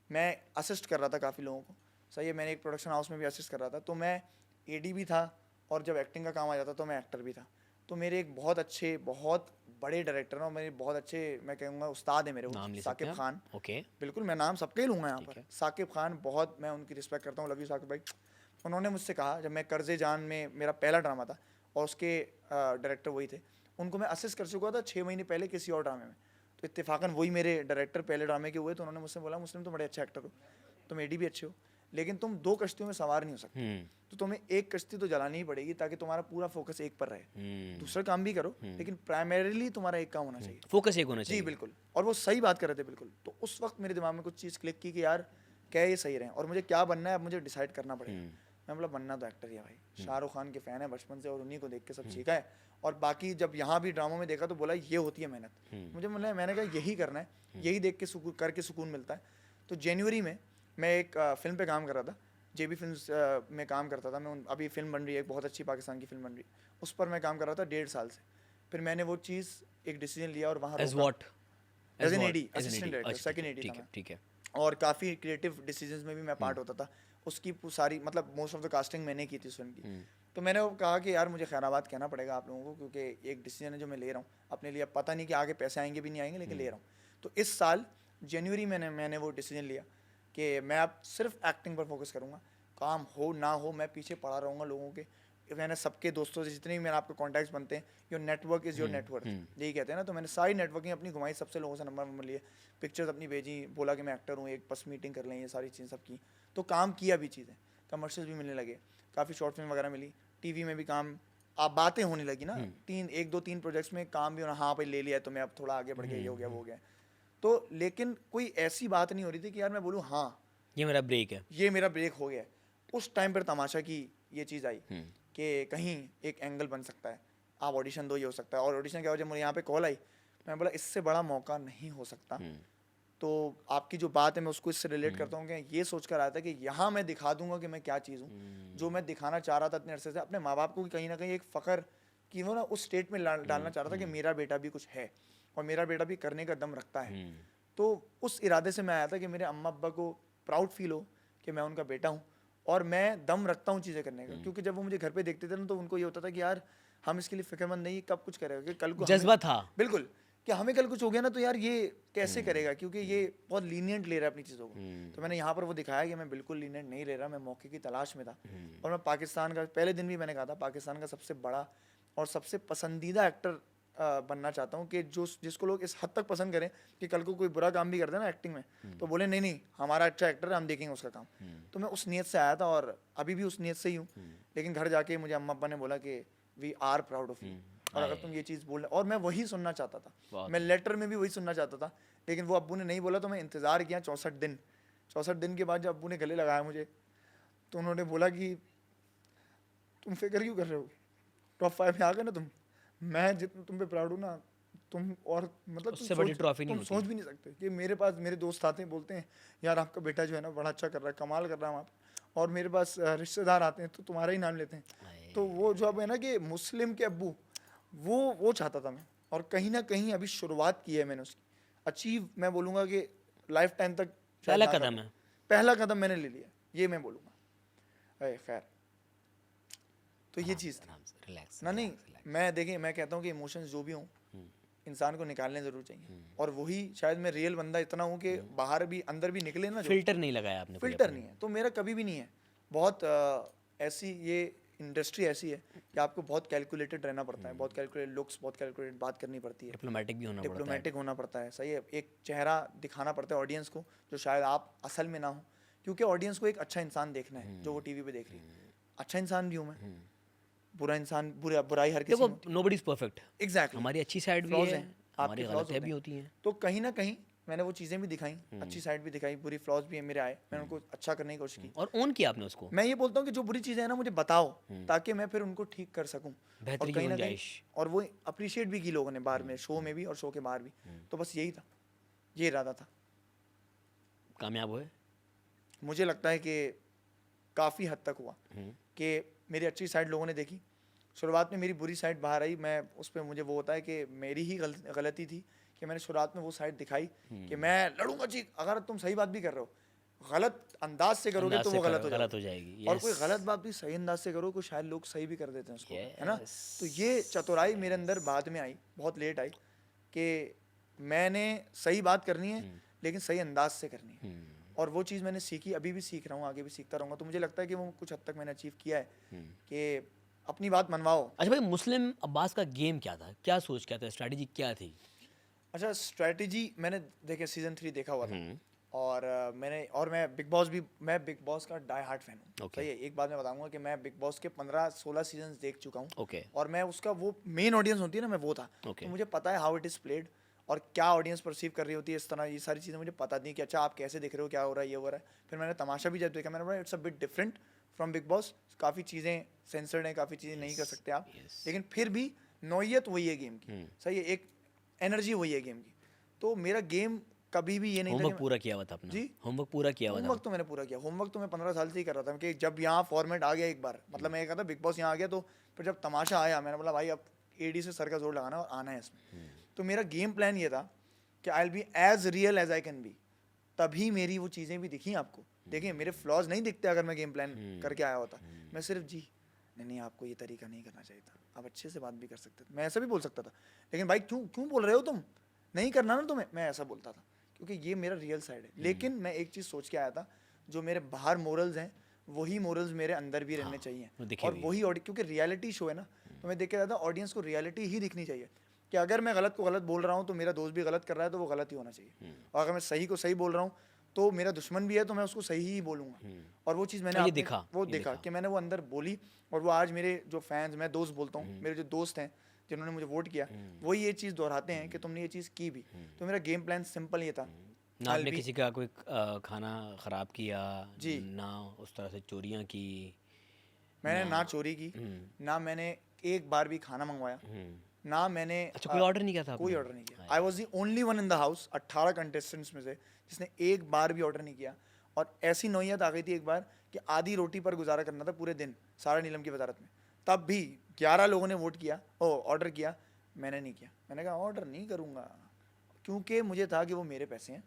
मैं असिस्ट कर रहा था काफ़ी लोगों को, सही है। मैंने एक प्रोडक्शन हाउस में भी असिस्ट कर रहा था, तो मैं एडी भी था और जब एक्टिंग का काम आ जाता तो मैं एक्टर भी था। तो मेरे एक बहुत अच्छे, बहुत बड़े डायरेक्टर हैं और मेरे बहुत अच्छे, मैं कहूँगा उस्ताद है मेरे नाम वो, ले सकते साकिब हैं आप? खान। ओके। बिल्कुल, मैं नाम सबके ही लूँगा यहाँ ठीक पर। है। साकिब खान, बहुत मैं उनकी रिस्पेक्ट करता हूँ, लव यू साकिब भाई। उन्होंने मुझसे कहा, जब मैं कर्ज़े जान में मेरा पहला ड्रामा था और उसके डायरेक्टर वही थे, उनको मैं असिस्ट कर चुका था 6 महीने पहले किसी और ड्रामे में। तो इत्तेफाकन वही मेरे डायरेक्टर पहले ड्रामे के हुए। तो उन्होंने मुझसे बोला, मुस्लिम तुम बड़े अच्छे एक्टर हो, तुम एडी भी अच्छे हो, लेकिन तुम 2 कश्तियों में सवार नहीं हो सकते। तो तुम्हें एक कश्ती तो जलानी ही पड़ेगी ताकि तुम्हारा पूरा फोकस एक पर रहे। दूसरा काम भी करो, लेकिन प्राइमरीली तुम्हारा एक काम होना चाहिए। फोकस एक होना जी चाहिए। बिल्कुल। और वो सही बात कर रहे थे बिल्कुल। तो उस वक्त मेरे दिमाग में कुछ चीज़ क्लिक की कि यार क्या ये सही रहे, और मुझे क्या बनना है अब मुझे डिसाइड करना पड़ेगा। मैं बोला बनना तो एक्टर ही है भाई, शाहरुख खान के फ़ैन है बचपन से और उन्हीं को देख के सब सीखा है। और बाकी जब यहाँ भी ड्रामों में देखा तो बोला ये होती है मेहनत। मुझे बोला, मैंने कहा यही करना है, यही देख के सुकून करके सुकून मिलता है। तो जनवरी में मैं एक फिल्म पे काम कर रहा था, जेबी फिल्म्स में काम करता था मैं। अभी फिल्म बन रही है, एक बहुत अच्छी पाकिस्तान की फिल्म बन रही है, उस पर मैं काम कर रहा था 1.5 साल से। फिर मैंने वो चीज़ एक डिसीजन लिया और वहाँ as what? As an AD, assistant director, second AD था मैं। ठीक है। और काफ़ी क्रिएटिव डिसीजंस में भी मैं पार्ट होता था। उसकी सारी, मतलब मोस्ट ऑफ द कास्टिंग मैंने की थी उस फिल्म की। तो मैंने वो कहा कि यार मुझे खैराबाद कहना पड़ेगा आप लोगों को, क्योंकि एक डिसीजन है जो मैं ले रहा हूँ अपने लिए। अब पता नहीं कि आगे पैसे आएंगे भी नहीं आएंगे, लेकिन ले रहा हूँ। तो इस साल जनवरी में मैंने वो डिसीजन लिया कि मैं अब सिर्फ एक्टिंग पर फोकस करूँगा, काम हो ना हो मैं पीछे पड़ा रहूँगा लोगों के। मैंने सबके दोस्तों से जितने भी मेरे आपके कॉन्टैक्ट्स बनते हैं, your network is your network, यही कहते हैं ना। तो मैंने सारी नेटवर्किंग अपनी घुमाई, सबसे लोगों से नंबर लिए, पिक्चर्स अपनी भेजी, बोला कि मैं एक्टर हूँ, एक बस मीटिंग कर लें, ये सारी चीज़ें सब की। तो काम किया भी चीज़ें, कमर्शियल भी मिलने लगे, काफ़ी शॉर्ट फिल्म वगैरह मिली, टीवी में भी काम, आप बातें होने लगी ना, 1 2 3 प्रोजेक्ट्स में काम भी होना, हाँ भाई ले लिया तो मैं अब थोड़ा आगे बढ़ गया, ये हो गया वो हो गया। तो लेकिन कोई ऐसी बात नहीं हो रही थी कि यार मैं बोलूँ हाँ ये मेरा ब्रेक है। ये मेरा ब्रेक हो गया। उस टाइम पर तमाशा की ये चीज़ आई कि कहीं एक एंगल बन सकता है, आप ऑडिशन दो, ये हो सकता है। और ऑडिशन क्या हो, जब मुझे यहाँ पे कॉल आई, मैं बोला इससे बड़ा मौका नहीं हो सकता। तो आपकी जो बात है मैं उसको इससे रिलेट करता हूँ कि ये सोच कर आया था कि यहाँ मैं दिखा दूंगा कि मैं क्या चीज़ हूँ। जो मैं दिखाना चाह रहा था इतने अरसे से, अपने माँ बाप को भी कहीं ना कहीं एक फ़ख्र कि वो ना उस स्टेट में डालना चाह रहा था कि मेरा बेटा भी कुछ है और मेरा बेटा भी करने का दम रखता है। तो उस इरादे से मैं आया था कि मेरे अम्मा अब्बा को प्राउड फील हो कि मैं उनका बेटा हूँ और मैं दम रखता हूँ चीज़ें करने का। क्योंकि जब वो मुझे घर पे देखते थे ना, तो उनको ये होता था कि यार हम इसके लिए फिक्रमंद नहीं, कब कुछ करेगा, कि कल को जज्बा था। बिल्कुल, कि हमें कल कुछ हो गया ना तो यार ये कैसे करेगा, क्योंकि ये बहुत लीनियंट ले रहा है अपनी चीज़ों को। तो मैंने यहाँ पर वो दिखाया कि मैं बिल्कुल लीनियंट नहीं ले रहा, मैं मौके की तलाश में था। और मैं पाकिस्तान का, पहले दिन भी मैंने कहा था, पाकिस्तान का सबसे बड़ा और सबसे पसंदीदा एक्टर बनना चाहता हूँ, कि जो जिसको लोग इस हद तक पसंद करें कि कल को कोई बुरा काम भी करते हैं ना एक्टिंग में, तो बोले नहीं नहीं हमारा अच्छा एक्टर है, हम देखेंगे उसका काम। तो मैं उस नीयत से आया था और अभी भी उस नीयत से ही हूँ। लेकिन घर जाके मुझे अम्मा अब्बा ने बोला कि we are proud of you, और अगर तुम ये चीज़ बोल, और मैं वही सुनना चाहता था, मैं लेटर में भी वही सुनना चाहता था। लेकिन वो अब्बू ने नहीं बोला, तो मैं इंतज़ार किया 64 दिन के बाद जब अब्बू ने गले लगाया मुझे, तो उन्होंने बोला कि तुम फिक्र क्यों कर रहे हो, टॉप 5 में आ गए ना तुम, मैं जितना तुम पे प्राउड हूँ ना, तुम और मतलब उससे बड़ी ट्रॉफी नहीं तुम सोच भी नहीं सकते कि मेरे पास मेरे दोस्त आते हैं, बोलते हैं यार आपका बेटा जो है ना बड़ा अच्छा कर रहा है, कमाल कर रहा है वहाँ पे, और मेरे पास रिश्तेदार आते हैं तो तुम्हारा ही नाम लेते हैं। तो वो जो अब है ना कि मुस्लिम के अब्बू, वो चाहता था मैं, और कहीं ना कहीं अभी शुरुआत की है मैंने उसकी, अचीव मैं बोलूँगा कि लाइफ टाइम तक पहला कदम है, पहला कदम मैंने ले लिया, ये मैं बोलूँगा। खैर, तो ये चीज़ थी रिलैक्स ना। नहीं, मैं देखिए, मैं कहता हूँ कि इमोशंस जो भी हों इंसान को निकालने ज़रूर चाहिए, और वही शायद मैं रियल बंदा इतना हूँ कि बाहर भी अंदर भी निकले ना, फिल्टर नहीं लगाया आपने, फिल्टर नहीं है, तो मेरा कभी भी नहीं है। बहुत ऐसी ये इंडस्ट्री ऐसी है कि आपको बहुत कैलकुलेटेड रहना पड़ता है, बहुत कैलकुलेटेड लुक्स, बहुत कैलकुलेटेड बात करनी पड़ती है, डिप्लोमेटिक भी होना पड़ता है, डिप्लोमेटिक होना पड़ता है, सही है। एक चेहरा दिखाना पड़ता है ऑडियंस को जो शायद आप असल में ना हो, क्योंकि ऑडियंस को एक अच्छा इंसान देखना है जो वो टीवी पे देख रही है। अच्छा इंसान भी हूँ मैं, बुरा इंसान, बुराई हर किसी देखो में नोबडी इज परफेक्ट, एग्जैक्टली हमारी अच्छी साइड भी फ्लॉज है, हैं, हमारी आपके फ्लॉज गलतियाँ होते भी हैं। होती हैं। तो कहीं ना कहीं मैंने वो चीज़ें भी दिखाई, अच्छी साइड भी दिखाई, बुरी फ्लॉज भी है मेरे आए, मैंने उनको अच्छा करने की कोशिश की। और ओन किया आपने उसको, मैं ये बोलता हूँ कि जो बुरी चीज़ें हैं ना मुझे बताओ, ताकि मैं फिर उनको ठीक कर सकूँ। और बेहतरी की कहीं ना कहीं गुंजाइश। और वो अप्रिशिएट भी की लोगों ने बाहर में, शो में भी और शो के बाहर भी। तो बस यही था, ये इरादा था। कामयाब हुए? मुझे लगता है कि काफ़ी हद तक हुआ हम्म, कि मेरी अच्छी साइड लोगों ने देखी। शुरुआत में मेरी बुरी साइड बाहर आई, मैं उस पर मुझे वो होता है कि मेरी ही गलती थी कि मैंने शुरुआत में वो साइड दिखाई कि मैं लड़ूंगा जी। अगर तुम सही बात भी कर रहे हो, गलत अंदाज से करोगे अंदाज तो से वो गलत हो गलत हो जाएगी। जाएगी। और कोई यस गलत बात भी सही अंदाज से करो, कोई शायद लोग सही भी कर देते हैं उसको, है ना। यस। तो ये चतुराई मेरे अंदर बाद में आई, बहुत लेट आई, कि मैंने सही बात करनी है लेकिन सही अंदाज से करनी है। और वो चीज़ मैंने सीखी, अभी भी सीख रहा हूँ, आगे भी सीखता रहूँगा। तो मुझे लगता है कि वो कुछ हद तक मैंने अचीव किया है कि अपनी बात मनवाओ। अच्छा भाई, मुस्लिम अब्बास का गेम क्या था, क्या सोच क्या था, स्ट्रैटेजी क्या थी? अच्छा, स्ट्रैटेजी मैंने देखे सीजन 3 देखा हुआ था। हम्म, और मैं बिग बॉस का डाई हार्ट फैन हूँ। Okay. सही है, एक बात मैं बताऊंगा कि मैं बिग बॉस के 15-16 सीजन देख चुका हूँ। ओके और मैं उसका वो मेन ऑडियंस होती है ना, मैं वो था। Okay. तो मुझे पता है हाउ इट इज़ प्लेड और क्या ऑडियंस परसीव कर रही होती है इस तरह। ये सारी चीज़ें मुझे पता थी कि अच्छा आप कैसे देख रहे हो, क्या हो रहा है, ये हो रहा है। फिर मैंने तमाशा भी जब देखा, मैंने बोला it's a bit different from big boss. काफ़ी चीज़ें सेंसर्ड हैं, काफ़ी चीज़ें नहीं कर सकते आप, yes. लेकिन फिर भी नौयत वही है गेम की। सही है, एक एनर्जी वही है गेम की। तो मेरा गेम कभी भी ये नहीं था होमवर्क कि पूरा किया हुआ था अपना? जी, होमवर्क पूरा किया हुआ था? होमवर्क तो मैंने पूरा किया। होमवर्क तो मैं 15 साल से ही कर रहा था कि जब यहाँ फॉर्मेट आ गया एक बार, मतलब मैं ये कहा था बिग बॉस यहाँ आ गया, तो फिर जब तमाशा आया मैंने बोला भाई अब एडी से सर का जोर लगाना और आना है इसमें। तो मेरा गेम प्लान ये था कि I will be as real as I can be. तभी मेरी वो चीज़ें भी दिखी आपको। देखिए मेरे फ्लॉज नहीं दिखते अगर मैं गेम प्लान करके आया होता। मैं सिर्फ जी नहीं आपको ये तरीका नहीं करना चाहिए था, आप अच्छे से बात भी कर सकते थे, मैं ऐसा भी बोल सकता था। लेकिन भाई क्यों क्यों बोल रहे हो तुम, नहीं करना ना तुम्हें, मैं ऐसा बोलता था क्योंकि ये मेरा रियल साइड है। लेकिन मैं एक चीज़ सोच के आया था, जो मेरे बाहर मोरल्स हैं वही मोरल्स मेरे अंदर भी रहने चाहिए। वो दिखे और भी। वही क्योंकि रियलिटी शो है ना, तो मैं देख के आया था ऑडियंस को रियलिटी ही दिखनी चाहिए कि अगर मैं गलत को गलत बोल रहा हूँ तो मेरा दोस्त भी गलत कर रहा है तो वो गलत ही होना चाहिए। और अगर मैं सही को सही बोल रहा हूँ तो मेरा दुश्मन भी है तो मैं उसको सही ही बोलूँगा। और वो चीज़ मैंने ये अपने- दिखा, वो ये देखा दिखा। कि मैंने वो अंदर बोली। और वो आज मेरे जो फैंस, मैं दोस्त बोलता हूँ, मेरे जो दोस्त हैं जिन्होंने मुझे वोट किया, वही ये चीज़ दोहराते हैं कि तुमने ये चीज़ की भी। तो मेरा गेम प्लान सिंपल ये था, ना आपने किसी का कोई खाना ख़राब किया, जी। ना उस तरह से चोरियां की? मैंने ना चोरी की, ना मैंने एक बार भी खाना मंगवाया, ना मैंने अच्छा, कोई ऑर्डर नहीं किया था कोई आपने? ऑर्डर नहीं किया। I was the only one in the house 18 contestants में से जिसने एक बार भी ऑर्डर नहीं किया। और ऐसी नौयत आ गई थी एक बार कि आधी रोटी पर गुजारा करना था पूरे दिन सारा नीलम की वजारत में। तब भी 11 लोगों ने वोट किया, ऑर्डर किया, मैंने नहीं किया। मैंने कहा ऑर्डर नहीं करूँगा क्योंकि मुझे था कि वो मेरे पैसे हैं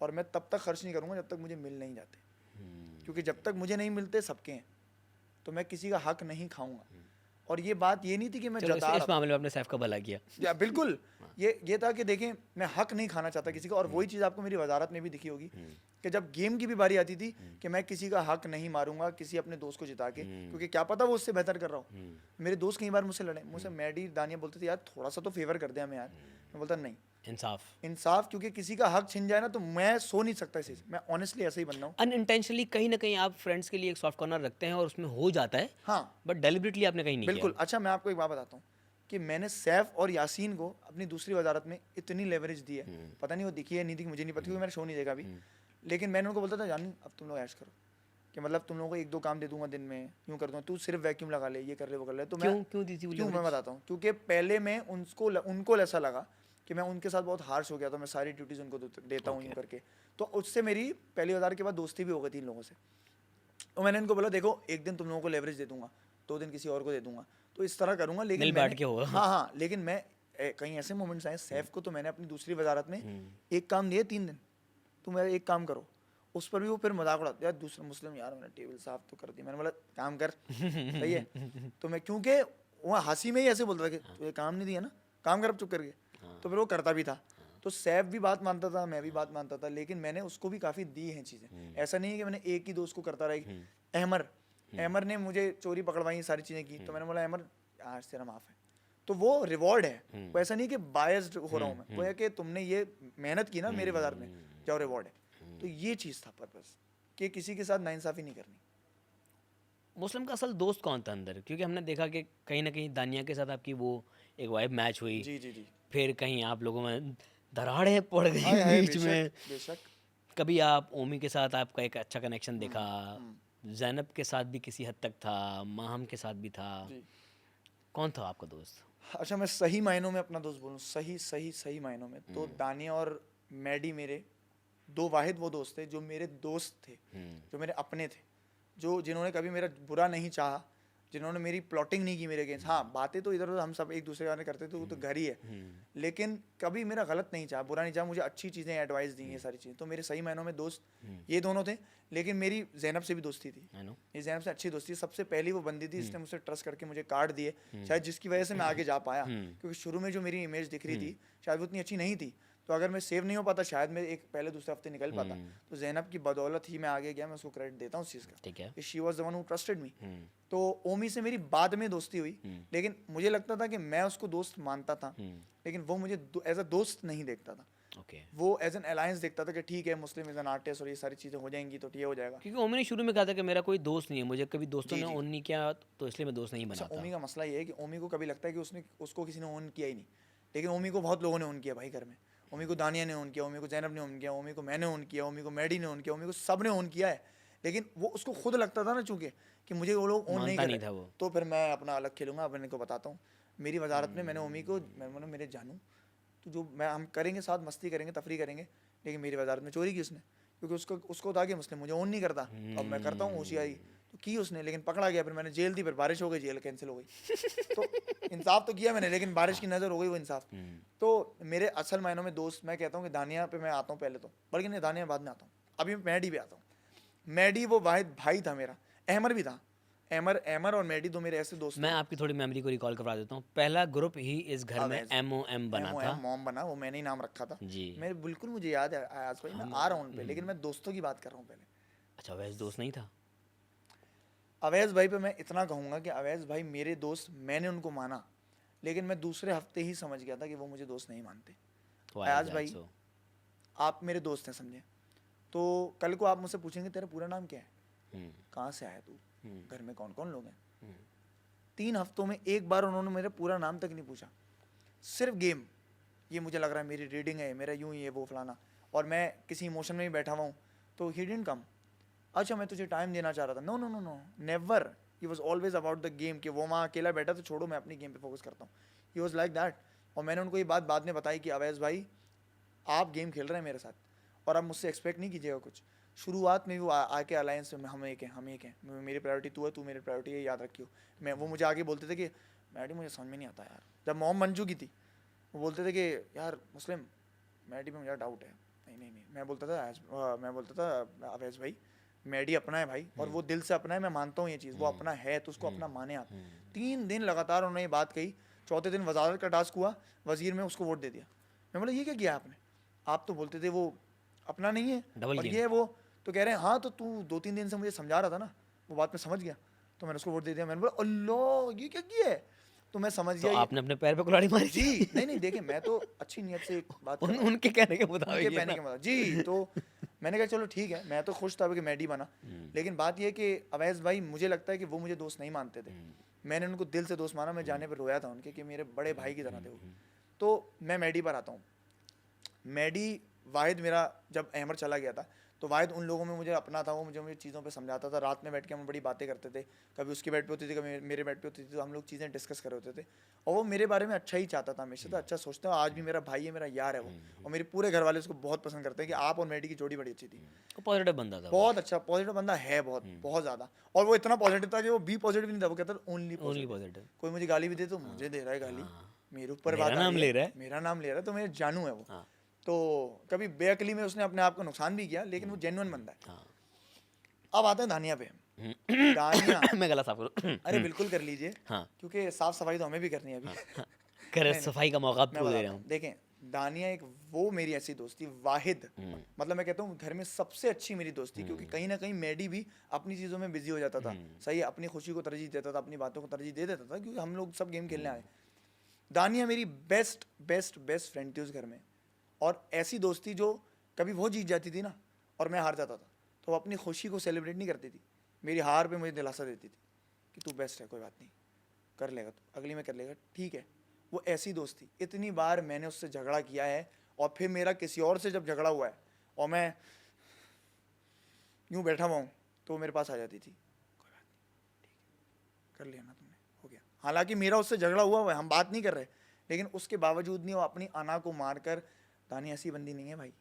और मैं तब तक खर्च नहीं करूँगा जब तक मुझे मिल नहीं जाते। क्योंकि जब तक मुझे नहीं मिलते सबके हैं, तो मैं किसी का हक नहीं खाऊंगा। और ये बात ये नहीं थी कि मैं चलो, जता इस मामले में आपने सैफ का भला किया। या बिल्कुल ये था कि देखें मैं हक नहीं खाना चाहता किसी का। और वही चीज़ आपको मेरी वजारत में भी दिखी होगी कि जब गेम की भी बारी आती थी कि मैं किसी का हक नहीं मारूंगा किसी अपने दोस्त को जिता के, क्योंकि क्या पता वो उससे बेहतर कर रहा हो। मेरे दोस्त कई बार मुझसे लड़े, मुझसे मैडी दानिया बोलते थे यार थोड़ा सा तो फेवर कर दे हमें यार। मैं बोलता नहीं, इंसाफ, क्योंकि किसी का हक छिन जाए ना तो मैं सो नहीं सकता इसे। मैं ऑनेस्टली ऐसे ही बनना हूँ। अनइंटेंशनली कहीं ना कहीं आप फ्रेंड्स के लिए एक सॉफ्ट कॉर्नर रखते हैं और उसमें हो जाता है, हाँ बट डेलिबरेटली आपने कहीं नहीं बिल्कुल। अच्छा मैं आपको एक बात बताता हूँ कि मैंने सैफ और यासीन को अपनी दूसरी वजारत में इतनी लेवरेज दी है, पता नहीं वो दिखी है नहीं दिखी मुझे नहीं पता क्योंकि मैंने शो नहीं देखा अभी। लेकिन मैंने उनको बोलता था जानी अब तुम लोग ऐश करो कि मतलब तुम लोगों को 1-2 काम दे दूंगा दिन में, यूँ कर दूंगा, तू सिर्फ वैक्यूम लगा ले, ये कर ले वो कर ले। तो क्यों दी थी वो क्यों मैं leverage? बताता हूँ। क्योंकि पहले मैं उनको ऐसा लगा कि मैं उनके साथ बहुत हार्श हो गया था, मैं सारी ड्यूटीज उनको देता हूँ यूँ करके। तो उससे मेरी पहली वजार के बाद दोस्ती भी हो गई थी इन लोगों से। तो मैंने इनको बोला देखो एक दिन तुम लोगों को लेवरेज दे दूंगा, 2 दिन किसी और को दे दूंगा, तो इस तरह करूंगा। लेकिन मिल बांट के होगा। हाँ लेकिन मैं कहीं ऐसे मोमेंट्स आए, सैफ को तो मैंने अपनी दूसरी वजारत में एक काम दिए 3 दिन, तुम मेरा एक काम करो। उस पर भी वो फिर मजाक उड़ाते यार दूसरा मुस्लिम यार मैंने टेबल साफ तो कर दी। मैंने बोला काम कर सही है। तो मैं क्योंकि वहाँ हंसी में ही ऐसे बोलता था कि तुझे काम नहीं दिया ना, काम कर अब चुप करके। तो फिर वो करता भी था। तो सैफ भी बात मानता था, मैं भी बात मानता था, लेकिन मैंने उसको भी काफ़ी दी हैं चीज़ें। ऐसा नहीं है कि मैंने एक ही दोस्त को करता रहा। अहमर ने मुझे चोरी पकड़वाई, सारी चीज़ें की, तो मैंने बोला अहमर आज तेरा माफ़ है। तो वो रिवॉर्ड है, वो ऐसा नहीं कि बायस्ड हो रहा हूँ मैं, वो है कि तुमने ये मेहनत की ना मेरे बाजार में, जाओ रिवॉर्ड है। तो ये चीज़ था पर्पस कि किसी के साथ नाइंसाफ़ी नहीं करनी। मुस्लिम का असल दोस्त कौन था अंदर? क्योंकि हमने देखा कि कहीं ना कहीं दानिया के साथ आपकी वो एक वाइब मैच हुई, जी जी जी। फिर कहीं आप लोगों में दरारें पड़ गई हाय हाय, बीच में, बेशक बेशक। कभी आप ओमी के साथ आपका एक अच्छा कनेक्शन देखा, हम्म, जैनब के साथ भी किसी हद तक था, माहम के साथ भी था, जी। कौन था आपका दोस्त? अच्छा, मैं सही मायनों में अपना दोस्त बोलूँ, सही सही सही मायनों में, तो दानिया और मैडी मेरे दो वाहिद वो दोस्त थे जो मेरे दोस्त थे, जो मेरे अपने थे, जो जिन्होंने कभी मेरा बुरा नहीं चाहा, जिन्होंने मेरी प्लॉटिंग नहीं की मेरे अगेंस्ट। हाँ, बातें तो इधर उधर हम सब एक दूसरे के बारे में करते थे, वो तो घर ही है, लेकिन कभी मेरा गलत नहीं चाहा, बुरा नहीं चाहा, मुझे अच्छी चीज़ें एडवाइस दी, ये सारी चीज़ें। तो मेरे सही मायनों में दोस्त ये दोनों थे। लेकिन मेरी जैनब से भी दोस्ती थी, I know. ये जैनब से अच्छी दोस्ती। सबसे पहली वो बंदी थी जिसने मुझसे ट्रस्ट करके मुझे कार्ड दिए, शायद जिसकी वजह से मैं आगे जा पाया, क्योंकि शुरू में जो मेरी इमेज दिख रही थी शायद वो उतनी अच्छी नहीं थी, तो अगर मैं सेव नहीं हो पाता शायद मैं एक पहले दूसरे हफ्ते निकल पाता। तो जैनब की बदौलत ही मैं आगे गया, मैं उसको क्रेडिट देता हूँ उस चीज़ का, ठीक है। कि she was the one who trusted me. तो ओमी से मेरी बाद में दोस्ती हुई, लेकिन मुझे लगता था कि मैं उसको दोस्त मानता था, लेकिन वो मुझे एज अ दोस्त नहीं देखता था, ओके। वो एज एन अलायंस देखता था कि ठीक है मुस्लिम इज एन आर्टिस्ट और ये सारी चीज़ें हो जाएंगी तो ये हो जाएगा। क्योंकि ओमी ने शुरू में कहा था कि मेरा कोई दोस्त नहीं है, मुझे कभी दोस्तों जी, ने जी। ओन नहीं किया, तो इसलिए मैं दोस्त नहीं अच्छा, बनाता। ओमी का मसला ये है कि ओमी को कभी लगता है कि उसको किसी ने ओन किया ही नहीं, लेकिन ओमी को बहुत लोगों ने ओन किया भाई घर में। ओमी को दानिया ने ओन किया, ओमी को जैनब ने ओन किया, ओमी को मैंने ओन किया, ओमी को मैडी ने ओन किया, ओमी को सब ने ओन किया है, लेकिन वो उसको खुद लगता था ना चूंकि कि मुझे वो लोग ओन नहीं मानता कर नहीं रहे, था वो। तो फिर मैं अपना अलग खेलूंगा। अब इनको बताता हूँ, मेरी वजारत में मैंने ओमी को, मैं बोला मेरे जानू तो जो मैं हम करेंगे साथ, मस्ती करेंगे, तफरी करेंगे, लेकिन मेरी वजारत में चोरी की उसने, क्योंकि उसको था कि मुस्लिम मुझे ओन नहीं करता, तो अब मैं करता हूँ होशियारी, तो की उसने, लेकिन पकड़ा गया, फिर मैंने जेल दी, फिर बारिश हो गई, जेल कैंसिल हो गई। तो इंसाफ तो किया मैंने, लेकिन बारिश की नज़र हो गई वो इंसाफ। तो मेरे असल मायनों में दोस्त, मैं कहता हूँ कि दानिया पे मैं आता हूँ पहले तो, बल्कि नहीं, दानिया बाद में आता हूँ, अभी मैं मैडी पे आता हूँ। मैडी वो वाहिद भाई था मेरा, अहमर भी था, अहमर और मैडी दो मेरे ऐसे दोस्त मैं आपकी थोड़ी मेमोरी को रिकॉल करवा देता हूँ। पहला ग्रुप ही इस घर में अवैज MOM बना था। मॉम बना, वो मैंने ही नाम रखा था। जी। मैं बिल्कुल, मुझे याद है आज भाई, मैं आ रहा हूँ उन पे, लेकिन मैं दोस्तों की बात कर रहा हूँ पहले। अच्छा, वैसे दोस्त नहीं था? अवैज भाई पे मैं इतना कहूँगा कि अवैज भाई मेरे दोस्त, मैंने उनको माना, लेकिन मैं दूसरे हफ्ते ही समझ गया था कि वो मुझे दोस्त नहीं मानते। Why is अयाज that भाई, so? आप मेरे दोस्त हैं समझे, तो कल को आप मुझसे पूछेंगे तेरा पूरा नाम क्या है, कहाँ से आया तू, घर में कौन कौन लोग हैं। 3 हफ्तों में एक बार उन्होंने मेरा पूरा नाम तक नहीं पूछा, सिर्फ गेम, ये मुझे लग रहा है मेरी रीडिंग है, मेरा यूँ ही है वो फलाना, और मैं किसी इमोशन में ही बैठा हुआ हूँ, तो ही डिडंट कम। अच्छा, मैं तुझे टाइम देना चाह रहा था, no no no no, never, he was always about the game, कि वो वहाँ अकेला बैठा तो छोड़ो मैं अपनी गेम पे फोकस करता हूँ, ही वॉज लाइक दैट। और मैंने उनको ये बात बाद में बताई कि अवैज भाई आप गेम खेल रहे हैं मेरे साथ, और आप मुझसे एक्सपेक्ट नहीं कीजिएगा कुछ। शुरुआत में भी वो आके अलायंस में हम एक हैं, मेरी प्रायोरिटी तू है, तू मेरी प्रायोरिटी है, याद रखियो। मैं, वो मुझे आगे बोलते थे कि मैडी मुझे समझ में नहीं आता यार, जब मॉम बन चुकी थी, वो बोलते थे कि यार मुस्लिम मैडी में मुझे डाउट है, नहीं, मैं बोलता था अवैज भाई मैडी अपना है भाई, और वो दिल से अपना है, मैं मानता हूँ ये चीज़, वो अपना है तो उसको अपना माने आप। 3 दिन लगातार उन्होंने ये बात कही, चौथे दिन वजारत का टास्क हुआ, वजीर में उसको वोट दे दिया। मैं बोला ये क्या किया आपने, आप तो बोलते थे वो अपना नहीं है डबल और गेम। ये है वो, तो कह रहे हैं हाँ तो तू 2-3 दिन से मुझे समझा रहा था ना, वो बात में समझ गया, तो मैंने उसको वोट दे दिया। मैंने बोला अल्लाह ये क्या किया है, तो मैं समझ तो गया आपने अपने पैर पे कुल्हाड़ी मारी जी। नहीं देखिए, मैं तो अच्छी नीयत से एक बात कर रहा हूँ, उनके कहने के उनके मुताबिक ये पहने ना। के मतलब जी। तो मैंने कहा चलो ठीक है, मैं तो खुश था कि मैडी बना, लेकिन बात ये कि अवैज भाई मुझे लगता है कि वो मुझे दोस्त नहीं मानते थे, मैंने उनको दिल से दोस्त माना, मैं जाने पर रोया था उनके, कि मेरे बड़े भाई की तरह थे वो। तो मैं मैडी पर आता हूँ। मैडी वाहिद मेरा, जब अहमर चला गया था तो वाहिद उन लोगों में मुझे अपना था, वो मुझे चीज़ों पे समझाता था, रात में बैठ के हम बड़ी बातें करते थे, कभी उसकी बेड पे होती थी, कभी मेरे बेड पे होती थी, तो हम लोग चीज़ें डिस्कस कर रहे होते थे, और वो मेरे बारे में अच्छा ही चाहता था हमेशा, तो अच्छा सोचता है, आज भी मेरा भाई है, मेरा यार है वो, और मेरे पूरे घर वाले उसको बहुत पसंद करते हैं कि आप और मैडी की जोड़ी बड़ी अच्छी थी। वो पॉजिटिव बंदा था। बहुत अच्छा पॉजिटिव बंदा है, बहुत बहुत ज़्यादा, और वो इतना पॉजिटिव था कि वो बी पॉजिटिव नहीं था, वो कहता था ओनली ओनली पॉजिटिव। पॉजिटिव। कोई मुझे गाली भी दे तो मुझे दे रहा है गाली, मेरे ऊपर मेरा बात आ नाम रही ले रहा है। मेरा नाम ले रहा है, तो मेरे जानू है वो। हाँ। तो कभी बेअकली में उसने अपने आप को नुकसान भी किया, लेकिन वो जेन्युइन बंदा है। हाँ। अब आते हैं दानिया पे। दानिया, मैं गला साफ करूँ। अरे बिल्कुल कर लीजिए, हाँ। क्योंकि साफ सफाई तो हमें भी करनी है अभी। कर नहीं, सफाई का मौका मैं आपको दे बताता रहा हूँ, हूँ। देखें दानिया एक वो मेरी ऐसी दोस्ती वाहिद, मतलब मैं कहता हूँ घर में सबसे अच्छी मेरी दोस्ती, क्योंकि कहीं ना कहीं मैडी भी अपनी चीज़ों में बिजी हो जाता था, सही है, अपनी खुशी को तरजीह देता था, अपनी बातों को तरजीह दे देता था, क्योंकि हम लोग सब गेम खेलने आए। दानिया मेरी बेस्ट बेस्ट बेस्ट फ्रेंड थी उस घर में, और ऐसी दोस्ती जो कभी वो जीत जाती थी ना और मैं हार जाता था, तो वो अपनी खुशी को सेलिब्रेट नहीं करती थी, मेरी हार पे मुझे दिलासा देती थी कि तू बेस्ट है, कोई बात नहीं, कर लेगा तू, अगली में कर लेगा, ठीक है। वो ऐसी दोस्त थी। इतनी बार मैंने उससे झगड़ा किया है, और फिर मेरा किसी और से जब झगड़ा हुआ है और मैं यूँ बैठा हुआ हूँ तो वो मेरे पास आ जाती थी, कोई बात नहीं, ठीक है, कर लिया ना तुमने, हो गया। हालांकि मेरा उससे झगड़ा हुआ है, हम बात नहीं कर रहे, लेकिन उसके बावजूद नहीं वो अपनी अना को मारकर, दानिया ऐसी बंदी नहीं है भाई,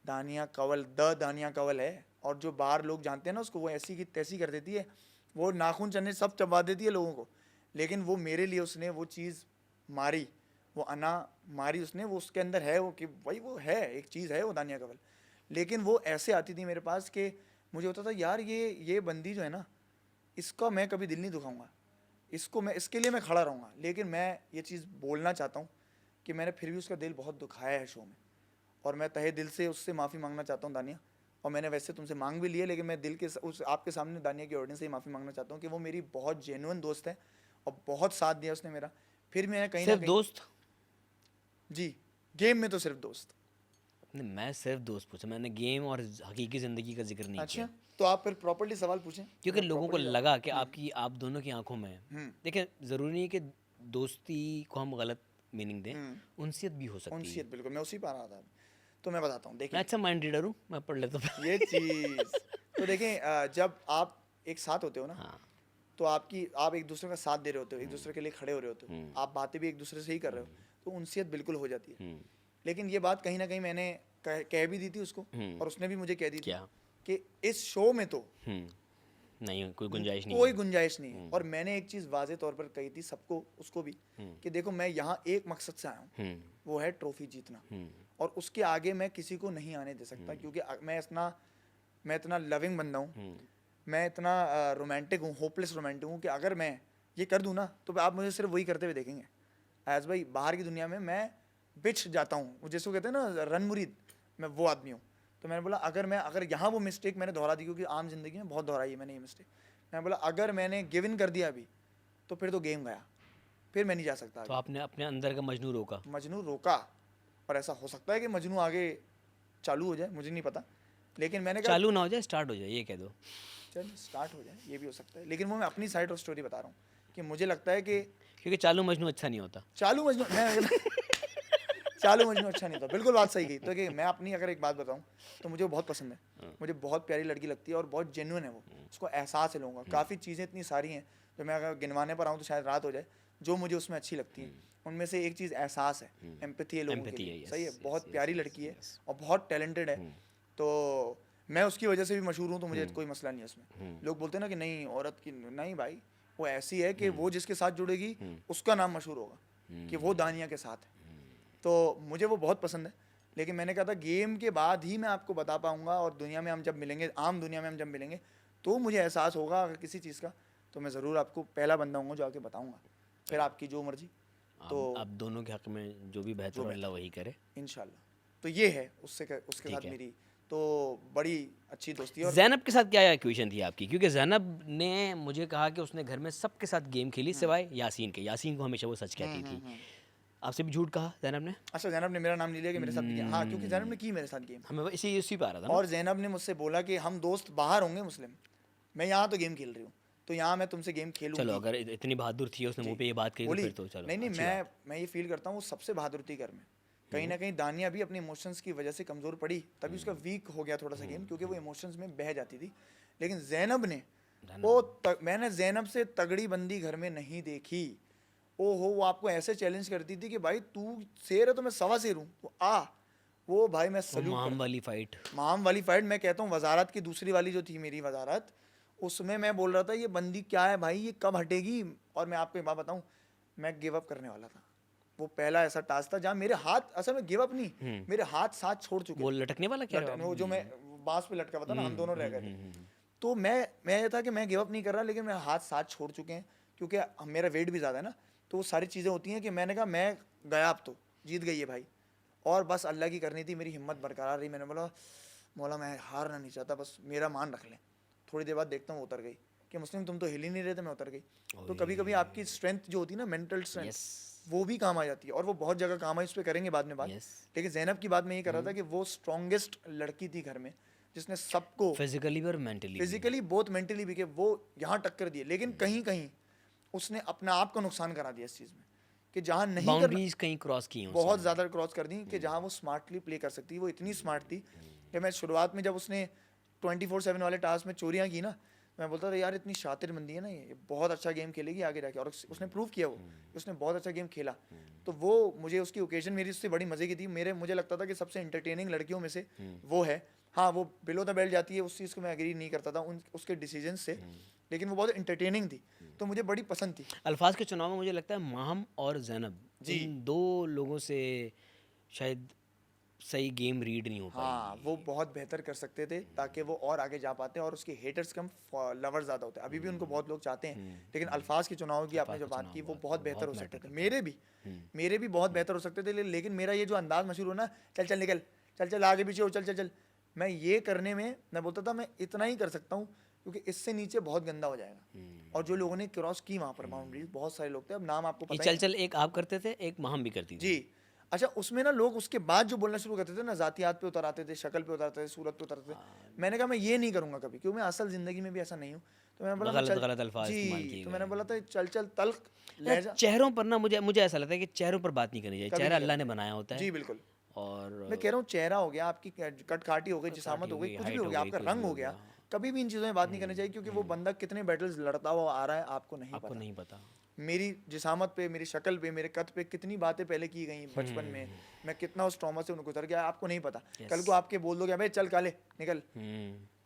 दानिया कंवल, दानिया कंवल है। और जो बाहर लोग जानते हैं ना उसको, वो ऐसी की तैसी कर देती है, वो नाखून चने सब चबा देती है लोगों को, लेकिन वो मेरे लिए उसने वो चीज़ मारी, वो अना मारी उसने, वो उसके अंदर है, वो कि भाई वो है, एक चीज़ है वो दानिया कंवल। लेकिन वो ऐसे आती थी मेरे पास कि मुझे होता था यार ये बंदी जो है ना, इसका मैं कभी दिल नहीं दुखाऊंगा, इसको मैं, इसके लिए मैं खड़ा रहूँगा। लेकिन मैं ये चीज़ बोलना चाहता हूँ कि मैंने फिर भी उसका दिल बहुत दुखाया है शो में, और मैं तहे दिल से उससे माफ़ी मांगना चाहता हूँ दानिया। और मैंने वैसे तुमसे मांग भी लिए, लेकिन मैं दिल के उस आपके सामने दानिया की ऑडियंस से ही माफ़ी मांगना चाहता हूँ कि वो मेरी बहुत जेन्युइन दोस्त है और बहुत साथ दिया उसने मेरा। फिर मैं कहीं ना सिर्फ कहीं, दोस्त? जी, गेम में तो सिर्फ दोस्त। नहीं, मैं सिर्फ दोस्त पूछा, मैंने गेम और हकीकी ज़िंदगी का जिक्र नहीं अच्छा, किया, तो आप फिर प्रॉपर्ली सवाल पूछें, क्योंकि मैं लोगों को properly जवाब- लगा कि आपकी, आप दोनों की आंखों में, हम्म, देखिए ज़रूरी नहीं कि दोस्ती को हम गलत मीनिंग दें, हम्म, उनसीयत भी हो सकती है। उनसीयत, बिल्कुल, मैं उसी पर आ रहा था। तो मैं बताता हूँ, मैं देखिए अच्छा माइंड रीडर हूँ, मैं पढ़ लेता हूँ। ये चीज़, तो देखें, जब आप एक साथ होते हो ना, हाँ। तो आप एक दूसरे का साथ दे रहे होते हो, एक दूसरे के लिए खड़े हो रहे होते हो, आप बातें भी एक दूसरे से ही कर रहे हो, तो उनसीयत बिल्कुल हो जाती है। लेकिन ये बात कहीं ना कहीं मैंने कह भी दी थी उसको, और उसने भी मुझे कह दी थी क्या? कि इस शो में तो नहीं, कोई गुंजाइश नहीं कोई है। गुंजाइश नहीं है। और मैंने एक चीज़ वाजे तौर पर कही थी सबको, उसको भी, कि देखो मैं यहाँ एक मकसद से आया हूँ, वो है ट्रॉफी जीतना, और उसके आगे मैं किसी को नहीं आने दे सकता, क्योंकि मैं इतना लविंग बंदा हूँ, मैं इतना रोमांटिक हूँ, होपलेस रोमांटिक हूँ, कि अगर मैं ये कर दूँ ना तो आप मुझे सिर्फ वही करते हुए देखेंगे। एज भाई बाहर की दुनिया में मैं बिछ जाता हूँ, जैसे वो कहते हैं ना रन मुरीद, मैं वो आदमी हूँ। तो मैंने बोला अगर यहाँ वो मिस्टेक मैंने दोहरा दी, क्योंकि आम जिंदगी में बहुत दोहराई है मैंने ये मिस्टेक, मैंने बोला अगर मैंने गिव इन कर दिया अभी तो फिर तो गेम गया, फिर मैं नहीं जा सकता तो आगे। आपने अपने अंदर का मजनू रोका। मजनू रोका, और ऐसा हो सकता है कि मजनू आगे चालू हो जाए, मुझे नहीं पता, लेकिन मैंने कहा चालू ना हो जाए, स्टार्ट हो जाए, ये कह दो। चल स्टार्ट हो जाए, ये भी हो सकता है, लेकिन वो मैं अपनी साइड ऑफ स्टोरी बता रहा हूँ कि मुझे लगता है कि क्योंकि चालू मजनू अच्छा नहीं होता। चालू मजनू चालू मजनू अच्छा नहीं था, बिल्कुल बात सही की। तो कि मैं अपनी अगर एक बात बताऊं तो मुझे वो बहुत पसंद है, मुझे बहुत प्यारी लड़की लगती है और बहुत जेन्युइन है वो, उसको एहसास है लोगों का। काफ़ी चीज़ें इतनी सारी हैं जो मैं अगर गिनवाने पर आऊँ तो शायद रात हो जाए, जो मुझे उसमें अच्छी लगती है। उनमें से एक चीज़ एहसास है, एम्पैथी है लोगों के Empathy है, लिए, yes, सही है, yes, बहुत yes, प्यारी yes, लड़की है yes. और बहुत टैलेंटेड है। तो मैं उसकी वजह से भी मशहूर हूँ, तो मुझे कोई मसला नहीं है उसमें। लोग बोलते हैं ना कि नहीं औरत की, नहीं भाई, वो ऐसी है कि वो जिसके साथ जुड़ेगी उसका नाम मशहूर होगा कि वो दानिया के साथ है। तो मुझे वो बहुत पसंद है, लेकिन मैंने कहा था गेम के बाद ही मैं आपको बता पाऊंगा, और दुनिया में हम जब मिलेंगे, आम दुनिया में हम जब मिलेंगे, तो मुझे एहसास होगा अगर किसी चीज़ का, तो मैं ज़रूर आपको पहला बंदा हूँ जो आके बताऊंगा, फिर आपकी जो मर्जी। तो आप दोनों के हक में जो भी बेहतर हो, अल्लाह वही करे। इंशाल्लाह। तो ये है उसके ठीक साथ है। मेरी तो बड़ी अच्छी दोस्ती है। और ज़ैनब के साथ क्या इक्वेशन थी आपकी? क्योंकि ज़ैनब ने मुझे कहा कि उसने घर में सबके साथ गेम खेली सिवाय यासीन के। यासीन को हमेशा वो सच कहती थी। आपसे भी झूठ कहा ज़ैनब ने? अच्छा, जैनब ने मेरा नाम ले लिया कि मेरे साथ भी गेम, हाँ, क्योंकि जैनब ने की मेरे साथ गेम, हमें इसी पे आ रहा था ना। और जैनब ने मुझसे बोला कि हम दोस्त बाहर होंगे मुस्लिम, मैं यहाँ तो गेम खेल रही हूँ, तो यहाँ मैं तुमसे गेम खेलूंगी। चलो, अगर इतनी बहादुर थी, उसने मुंह पे ये बात कही, तो बोली, फिर तो चलो नहीं अच्छी बात। मैं ये फील करता हूँ वो सबसे बहादुर थी घर में। कहीं ना कहीं दानिया भी अपने इमोशंस की वजह से कमज़ोर पड़ी, तभी उसका वीक हो गया थोड़ा सा गेम, क्योंकि वो इमोशंस में बह जाती थी। लेकिन जैनब ने मैंने जैनब से तगड़ी बंदी घर में नहीं देखी। ओहो, वो आपको ऐसे चैलेंज करती थी कि भाई तू शेर है तो मैं सवा शेर हूँ, तो वो भाई मैं वो सल्यूट माम वाली फाइट। माम वाली फाइट, मैं कहता हूँ वजारत की दूसरी वाली जो थी मेरी वजारत, उसमें मैं बोल रहा था ये बंदी क्या है भाई, ये कब हटेगी। और मैं आपको एक बात बताऊँ, मैं गिव अप करने वाला था। वो पहला ऐसा टास्क था जहाँ मेरे हाथ, असल में गिव अप नहीं, मेरे हाथ साथ छोड़ चुके वो लटकने वाला क्या रहा? वो जो मैं बांस पे लटका हुआ था ना, हम दोनों रह गए थे। तो मैं ये था कि मैं गिव अप नहीं कर रहा, लेकिन मेरे हाथ साथ छोड़ चुके हैं, क्योंकि मेरा वेट भी ज़्यादा है ना, तो वो सारी चीज़ें होती हैं कि मैंने कहा मैं गया, अब तो जीत गई है भाई, और बस अल्लाह की करनी थी, मेरी हिम्मत बरकरार रही। मैंने बोला मौला मैं हारना नहीं चाहता, बस मेरा मान रख लें। थोड़ी देर बाद देखता हूँ उतर गई कि मुस्लिम तुम तो हिल ही नहीं रहे थे, मैं उतर गई। तो कभी कभी आपकी स्ट्रेंथ जो होती है ना, मेंटल स्ट्रेंथ, वो भी काम आ जाती है, और वो बहुत जगह काम आई, उस पर करेंगे बाद में बात। लेकिन जैनब की बात मैं ये कर रहा था कि वो स्ट्रॉन्गेस्ट लड़की थी घर में, जिसने सबको फिजिकली भी और मेंटली। फिजिकली बोथ मेंटली भी, कि वो यहाँ टक्कर दिए, लेकिन कहीं कहीं उसने अपने आप को नुकसान करा दिया इस चीज़ में, कि जहाँ नहीं करना, बाउंड्रीज कहीं क्रॉस की हैं बहुत उसने। ज़्यादा क्रॉस कर दी, कि जहाँ वो स्मार्टली प्ले कर सकती, वो इतनी स्मार्ट थी कि मैं शुरुआत में जब उसने 24/7 वाले टास्क में चोरियाँ की ना, मैं बोलता था यार इतनी शातिर बंदी है ना, ये बहुत अच्छा गेम खेलेगी आगे जाके, और उसने प्रूव किया वो, उसने बहुत अच्छा गेम खेला। तो वो मुझे उसकी ओकेजन मेरी उससे बड़ी मज़े की थी। मुझे लगता था कि सबसे एंटरटेनिंग लड़कियों में से वो है। हाँ, वो बिलो द बेल्ट जाती है, उस चीज़ को मैं एग्री नहीं करता था उसके डिसीजन से, लेकिन वो बहुत एंटरटेनिंग थी, तो मुझे बड़ी पसंद थी। अल्फाज के चुनाव में मुझे लगता है माहम और जैनब, जी। इन दो लोगों से शायद सही गेम रीड नहीं हो पाई। हाँ, वो बहुत बेहतर कर सकते थे ताकि वो और आगे जा पाते, और उसके हेटर्स कम, लवर्स ज़्यादा होते हैं। अभी भी उनको बहुत लोग चाहते हैं, लेकिन अल्फाज के चुनाव की आपने जो बात की, वो बहुत बेहतर हो सकते थे। मेरे भी बहुत बेहतर हो सकते थे, लेकिन मेरा ये जो अंदाज मशहूर हो ना, चल चल निकल, चल चल आगे पीछे हो, चल चल चल, मैं ये करने में मैं बोलता था मैं इतना ही कर सकता हूँ, क्योंकि इससे नीचे बहुत गंदा हो जाएगा। और जो लोगों ने क्रॉस की वहाँ पर बाउंड्रीज, बहुत सारे लोग थे, अब नाम आपको ये पता चल ही चल एक आप करते थे, एक माहम भी करती थी। जी। अच्छा, उसमें ना लोग उसके बाद जो बोलना शुरू करते थे ना, जातियात पे उतर आते थे, शक्ल पे उतरते थे, सूरत पे उतरते थे। मैंने कहा मैं ये नहीं करूँगा कभी, क्योंकि मैं असल ज़िंदगी में भी ऐसा नहीं हूँ। तो मैंने बोला मैं गलत चल, गलत अल्फाज इस्तेमाल जी, किए तो गए मैंने बोला हैं। था चल चल तल्ख लहजा चेहरों पर ना मुझे मुझे ऐसा लगता है कि चेहरों पर बात नहीं करनी चाहिए। कभी चेहरा नहीं अल्लाह ने करना बनाया होता चाहिए। है। जी बिल्कुल, और मैं कह रहा हूँ चेहरा हो गया, आपकी कटकाठी हो गई, काटी जिसामत हो हो गई, गई, कुछ भी हाइट हो हो गया, गई, आपका कुछ रंग भी हो हो गया, गया, कभी भी इन चीज़ों में बात नहीं करनी चाहिए, क्योंकि वो बंदा कितने बैटल्स लड़ता हुआ आ रहा है आपको नहीं आपको पता। नहीं पता। मेरी जिसामत पे, मेरी शक्ल पे, मेरे कद पे कितनी बातें पहले की गई बचपन में, मैं कितना उस ट्रॉमा से गुजर गया, आपको नहीं पता। कल को आपके बोल दोगे भाई चल काले निकल,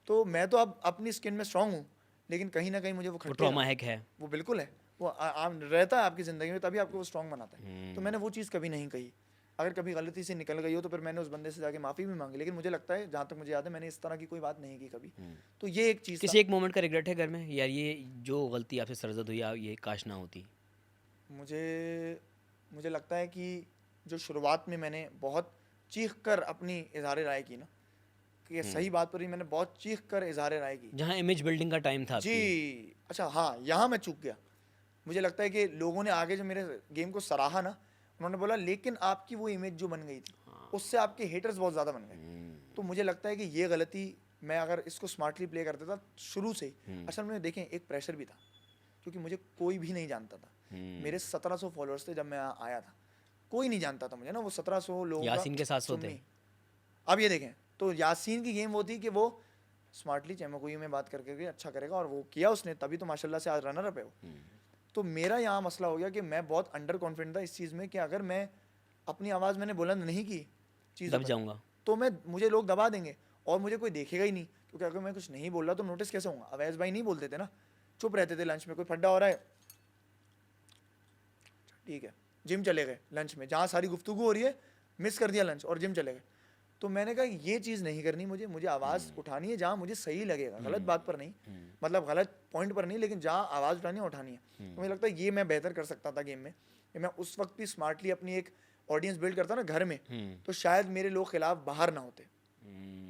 तो मैं तो अब अपनी स्किन में स्ट्रांग हूँ, लेकिन कहीं ना कहीं मुझे वो वो खटकेगा। ट्रॉमा है। वो बिल्कुल है, वो रहता है आपकी ज़िंदगी में, तभी आपको वो स्ट्रांग बनाता है। तो मैंने वो चीज़ कभी नहीं कही। अगर कभी गलती से निकल गई हो तो फिर मैंने उस बंदे से जाके माफ़ी भी मांगी, लेकिन मुझे लगता है, जहाँ तक मुझे याद है, मैंने इस तरह की कोई बात नहीं की कभी। तो ये एक चीज़ था। किसी एक मोमेंट का रिग्रेट है घर में, यार ये जो गलती आपसे सरजद हुई, ये काश ना होती? मुझे लगता है कि जो शुरुआत में मैंने बहुत चीख कर अपनी इजहार राय की ना, कि सही बात पर ही मैंने बहुत चीख कर इजहार राय की। जहाँ इमेज बिल्डिंग का टाइम था जी, आपकी। अच्छा हाँ, यहाँ मैं चूक गया। मुझे लगता है कि लोगों ने आगे जो मेरे गेम को सराहा ना, उन्होंने बोला लेकिन आपकी वो इमेज जो बन गई थी, उससे आपके हेटर्स बहुत ज़्यादा बन गए। तो मुझे लगता है कि ये गलती, मैं अगर इसको स्मार्टली प्ले करता था शुरू से ही, असल में देखें एक प्रेशर भी था, क्योंकि मुझे कोई भी नहीं जानता था। मेरे 1700 फॉलोअर्स थे जब मैं आया था, कोई नहीं जानता था मुझे ना, वो 1700 लोगों यासीन के 700 थे। सुन्नी। अब ये देखें, तो यासीन की गेम वो थी कि वो स्मार्टली चमकोई में बात करके अच्छा करेगा, और वो किया उसने, तभी तो माशाल्लाह से आज रनर अप है वो। तो मेरा यहाँ मसला हो गया कि मैं बहुत अंडर कॉन्फिडेंट था इस चीज़ में, कि अगर मैं अपनी आवाज़ मैंने बुलंद नहीं की चीज़ों दब पर, जाऊंगा। तो मुझे लोग दबा देंगे और मुझे कोई देखेगा ही नहीं, क्योंकि अगर मैं कुछ नहीं बोल रहा तो नोटिस कैसे होऊंगा। अवैस भाई नहीं बोलते थे ना, चुप रहते थे। लंच में कोई फड्डा हो रहा है, ठीक है, जिम चले गए लंच में, जहाँ सारी गुफ्तगू हो रही है मिस कर दिया लंच और जिम चले गए। तो मैंने कहा ये चीज़ नहीं करनी, मुझे आवाज़ उठानी है जहाँ मुझे सही लगेगा, गलत बात पर नहीं, मतलब गलत पॉइंट पर नहीं, लेकिन जहाँ आवाज़ उठानी है उठानी है। तो मुझे लगता है ये मैं बेहतर कर सकता था गेम में, कि मैं उस वक्त भी स्मार्टली अपनी एक ऑडियंस बिल्ड करता ना घर में, तो शायद मेरे लोग खिलाफ बाहर ना होते।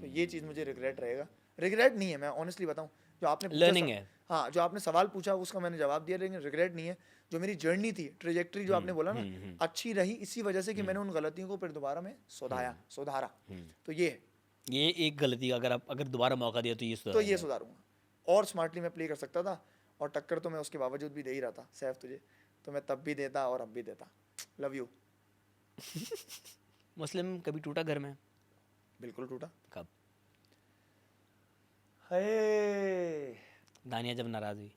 तो ये चीज़ मुझे रिग्रेट रहेगा। रिग्रेट नहीं है, मैं ऑनेस्टली बताऊँ, जो आपने लर्निंग है। हाँ, जो आपने सवाल पूछा उसका मैंने जवाब दिया, लेकिन रिग्रेट नहीं है। जो मेरी जर्नी थी, ट्रेजेक्ट्री जो आपने बोला ना, अच्छी रही इसी वजह से कि मैंने उन गलतियों को फिर दोबारा में सुधारा। तो ये है, ये एक गलती, अगर दोबारा मौका दिया तो ये तो ये सुधारूंगा। और स्मार्टली मैं प्ले कर सकता था, और टक्कर तो मैं उसके बावजूद भी दे ही रहा था सैफ तुझे, तो मैं तब भी देता और अब भी देता। Love you. मुस्लिम कभी टूटा घर में? बिल्कुल टूटा। कब? है दानिया जब नाराज़ हुई?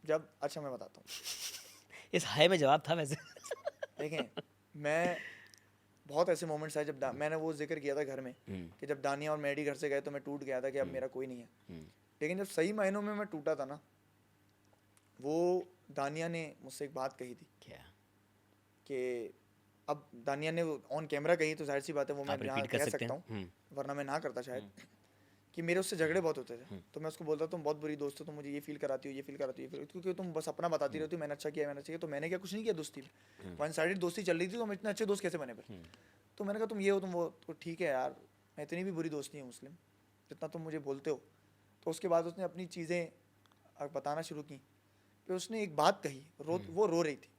जब, अच्छा मैं बताता हूँ। इस हाय में जवाब था वैसे। देखें, मैं बहुत ऐसे मोमेंट्स आए जब मैंने वो जिक्र किया था घर में, कि जब दानिया और मैडी घर से गए तो मैं टूट गया था कि अब मेरा कोई नहीं है। लेकिन जब सही मायनों में मैं टूटा था ना, वो दानिया ने मुझसे एक बात कही थी। क्या? कि अब दानिया ने ऑन कैमरा कही, तो जाहिर सी बात है वो मैं आप यहाँ रिपीट कर कह सकते सकता हैं। हूँ, वरना मैं ना करता शायद। कि मेरे उससे झगड़े बहुत होते थे, तो मैं उसको बोलता तुम बहुत बुरी दोस्त हो, तुम मुझे ये फील कराती हो, ये फील कराती हो, क्योंकि तुम बस अपना बताती रहती हो, मैंने अच्छा किया, मैंने अच्छा किया। तो मैंने क्या कुछ नहीं किया दोस्ती में, वन साइडेड दोस्ती चल रही थी, तो हम इतने अच्छे दोस्त कैसे बने फिर? तो मैंने कहा तुम ये हो, तुम वो, तो ठीक है यार, मैं इतनी भी बुरी दोस्त नहीं हूँ मुस्लिम, जितना तुम मुझे बोलते हो। तो उसके बाद उसने अपनी चीज़ें बताना शुरू की। फिर उसने एक बात कही, वो रो रही थी,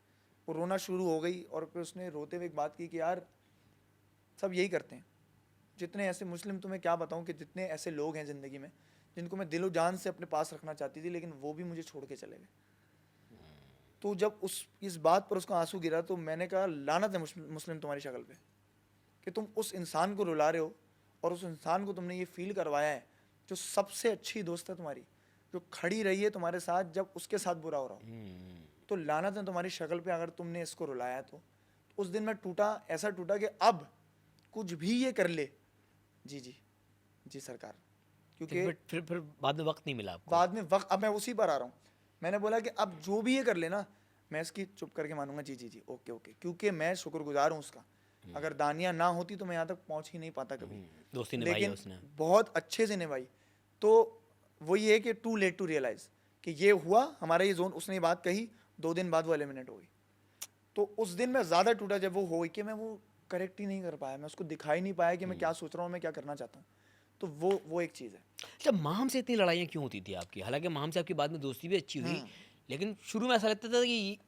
वो रोना शुरू हो गई, और फिर उसने रोते हुए एक बात की कि यार सब यही करते हैं, जितने ऐसे मुस्लिम, तुम्हें क्या बताऊं कि जितने ऐसे लोग हैं ज़िंदगी में जिनको मैं दिलो जान से अपने पास रखना चाहती थी, लेकिन वो भी मुझे छोड़ के चले गए। तो जब इस बात पर उसका आंसू गिरा तो मैंने कहा लानत है मुस्लिम तुम्हारी शक्ल पे कि तुम उस इंसान को रुला रहे हो और उस इंसान को तुमने ये फील करवाया है जो सबसे अच्छी दोस्त है तुम्हारी, जो खड़ी रही है तुम्हारे साथ जब उसके साथ बुरा हो रहा हो। तो लानत है तुम्हारी शक्ल पे अगर तुमने इसको रुलाया। तो उस दिन मैं टूटा, ऐसा टूटा कि अब कुछ भी ये कर ले, जी जी जी सरकार, क्योंकि फिर बाद में वक्त नहीं मिला आपको? बाद में वक्त, अब मैं उसी पर आ रहा हूँ। मैंने बोला कि अब जो भी ये कर लेना मैं इसकी चुप करके मानूंगा, जी जी जी ओके ओके, क्योंकि मैं शुक्रगुजार हूँ उसका। अगर दानिया ना होती तो मैं यहाँ तक पहुँच ही नहीं पाता कभी। दोस्ती निभाई है लेकिन उसने। बहुत अच्छे से निभाई। तो वो ये है कि टू लेट टू रियलाइज कि ये हुआ हमारा ये जोन। उसने ये बात कही, 2 दिन बाद वो एलिमिनेट हो गई। तो उस दिन मैं ज़्यादा टूटा जब वो हो गई कि मैं वो करेक्ट ही नहीं कर पाया, मैं उसको दिखा ही नहीं पाया कि मैं क्या सोच रहा हूँ, मैं क्या करना चाहता हूँ। तो वो एक चीज़ है। अच्छा, माम से इतनी लड़ाइयाँ क्यों होती थी आपकी? हालांकि माम से आपकी बाद में दोस्ती भी अच्छी हुई, लेकिन शुरू में ऐसा लगता था कि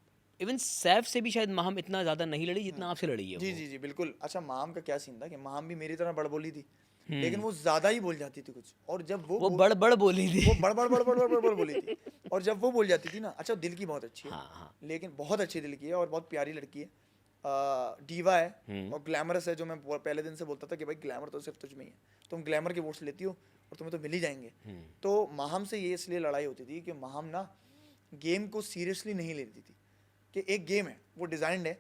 इवन सैफ से भी शायद माम इतना ज़्यादा नहीं लड़ी जितना आपसे लड़ी है जी वो। जी जी बिल्कुल। अच्छा, माम का क्या सीन था कि माम भी मेरी तरह बड़बोली थी, लेकिन वो ज़्यादा ही बोल जाती थी कुछ। और जब वो बड़ बड़ बोली थी। वो बड़ बड़ बड़ बड़ बड़ बड़ बड़ बोली थी। और जब वो बोल जाती थी ना, अच्छा दिल की बहुत अच्छी है, हाँ हाँ। लेकिन बहुत अच्छी दिल की है और बहुत प्यारी लड़की है, डीवा है और ग्लैमरस है। जो मैं पहले दिन से बोलता था कि भाई ग्लैमर तो सिर्फ तुझ में ही है, तुम ग्लैमर के वोट्स लेती हो और तुम्हें तो मिल ही जाएंगे। तो माहम से ये इसलिए लड़ाई होती थी कि माहम ना गेम को सीरियसली नहीं लेती थी कि एक गेम है, वो डिज़ाइंड है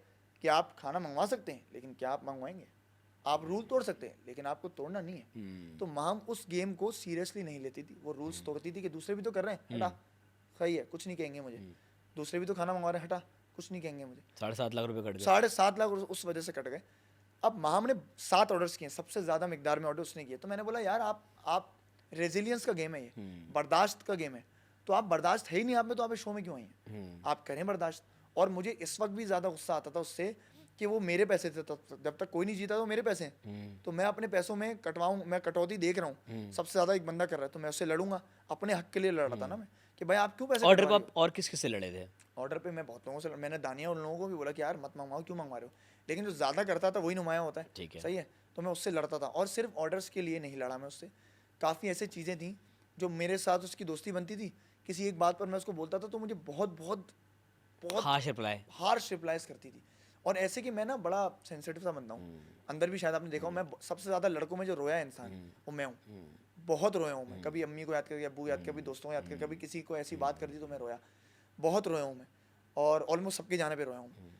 कि आप खाना मंगवा सकते हैं, लेकिन क्या आप मंगवाएंगे? आप रूल तोड़ सकते हैं, लेकिन आपको तोड़ना नहीं है। तो माहम उस गेम को सीरियसली नहीं लेती थी। वो रूल्स तोड़ती थी कि दूसरे भी तो कर रहे हैं, हटा, सही है, कुछ नहीं कहेंगे मुझे। दूसरे भी तो खाना मंगवा रहे हैं, हटा, कुछ नहीं कहेंगे मुझे। 7.5 लाख रुपए कट गए। 7.5 लाख उस वजह से कट गए। अब माहम ने 7 ऑर्डर्स किए, सबसे ज़्यादा मिकदार में ऑर्डर उसने किए। तो मैंने बोला यार आप रेजिलियंस का गेम है ये, बर्दाश्त का गेम है। तो आप बर्दाश्त है ही नहीं आप में, तो आप इस शो में क्यों आई हैं? आप करें बर्दाश्त। और मुझे इस वक्त भी ज़्यादा गुस्सा आता था उससे कि वो मेरे पैसे थे, जब तक कोई नहीं जीता तो मेरे पैसे हैं। तो मैं अपने पैसों में कटवाऊँ, मैं कटौती देख रहा हूँ, सबसे ज़्यादा एक बंदा कर रहा है, तो मैं उससे लड़ूंगा। अपने हक के लिए लड़ रहा था ना मैं, कि भाई आप क्यों पैसे ऑर्डर कटवा को रहे हो? आप और किस किस से लड़े थे? ऑर्डर पे मैं बहुत लोगों से, मैंने दानिया उन लोगों को भी बोला कि यार मत मंगवाओ, क्यों मंगवा रहे हो? लेकिन जो ज़्यादा करता था वही नुमाया होता है, ठीक है। सही है। तो मैं उससे लड़ता था, और सिर्फ ऑर्डर्स के लिए नहीं लड़ा मैं उससे। काफ़ी ऐसी चीज़ें थी जो मेरे साथ उसकी दोस्ती बनती थी, किसी एक बात पर मैं उसको बोलता था तो मुझे बहुत बहुत बहुत हार्श रिप्लाई। हार्श रिप्लाइज करती थी। और ऐसे कि मैं ना बड़ा सेंसिटिव सा बंदा हूँ अंदर भी, शायद आपने देखा हो। मैं सबसे ज़्यादा लड़कों में जो रोया है इंसान वो मैं हूँ। बहुत रोया हूँ मैं, कभी अम्मी को याद करके, अब्बू याद, कभी दोस्तों को याद करके, कभी किसी को ऐसी बात कर दी तो मैं रोया, बहुत रोया हूँ मैं। और ऑलमोस्ट सबके जाने पे रोया हूँ।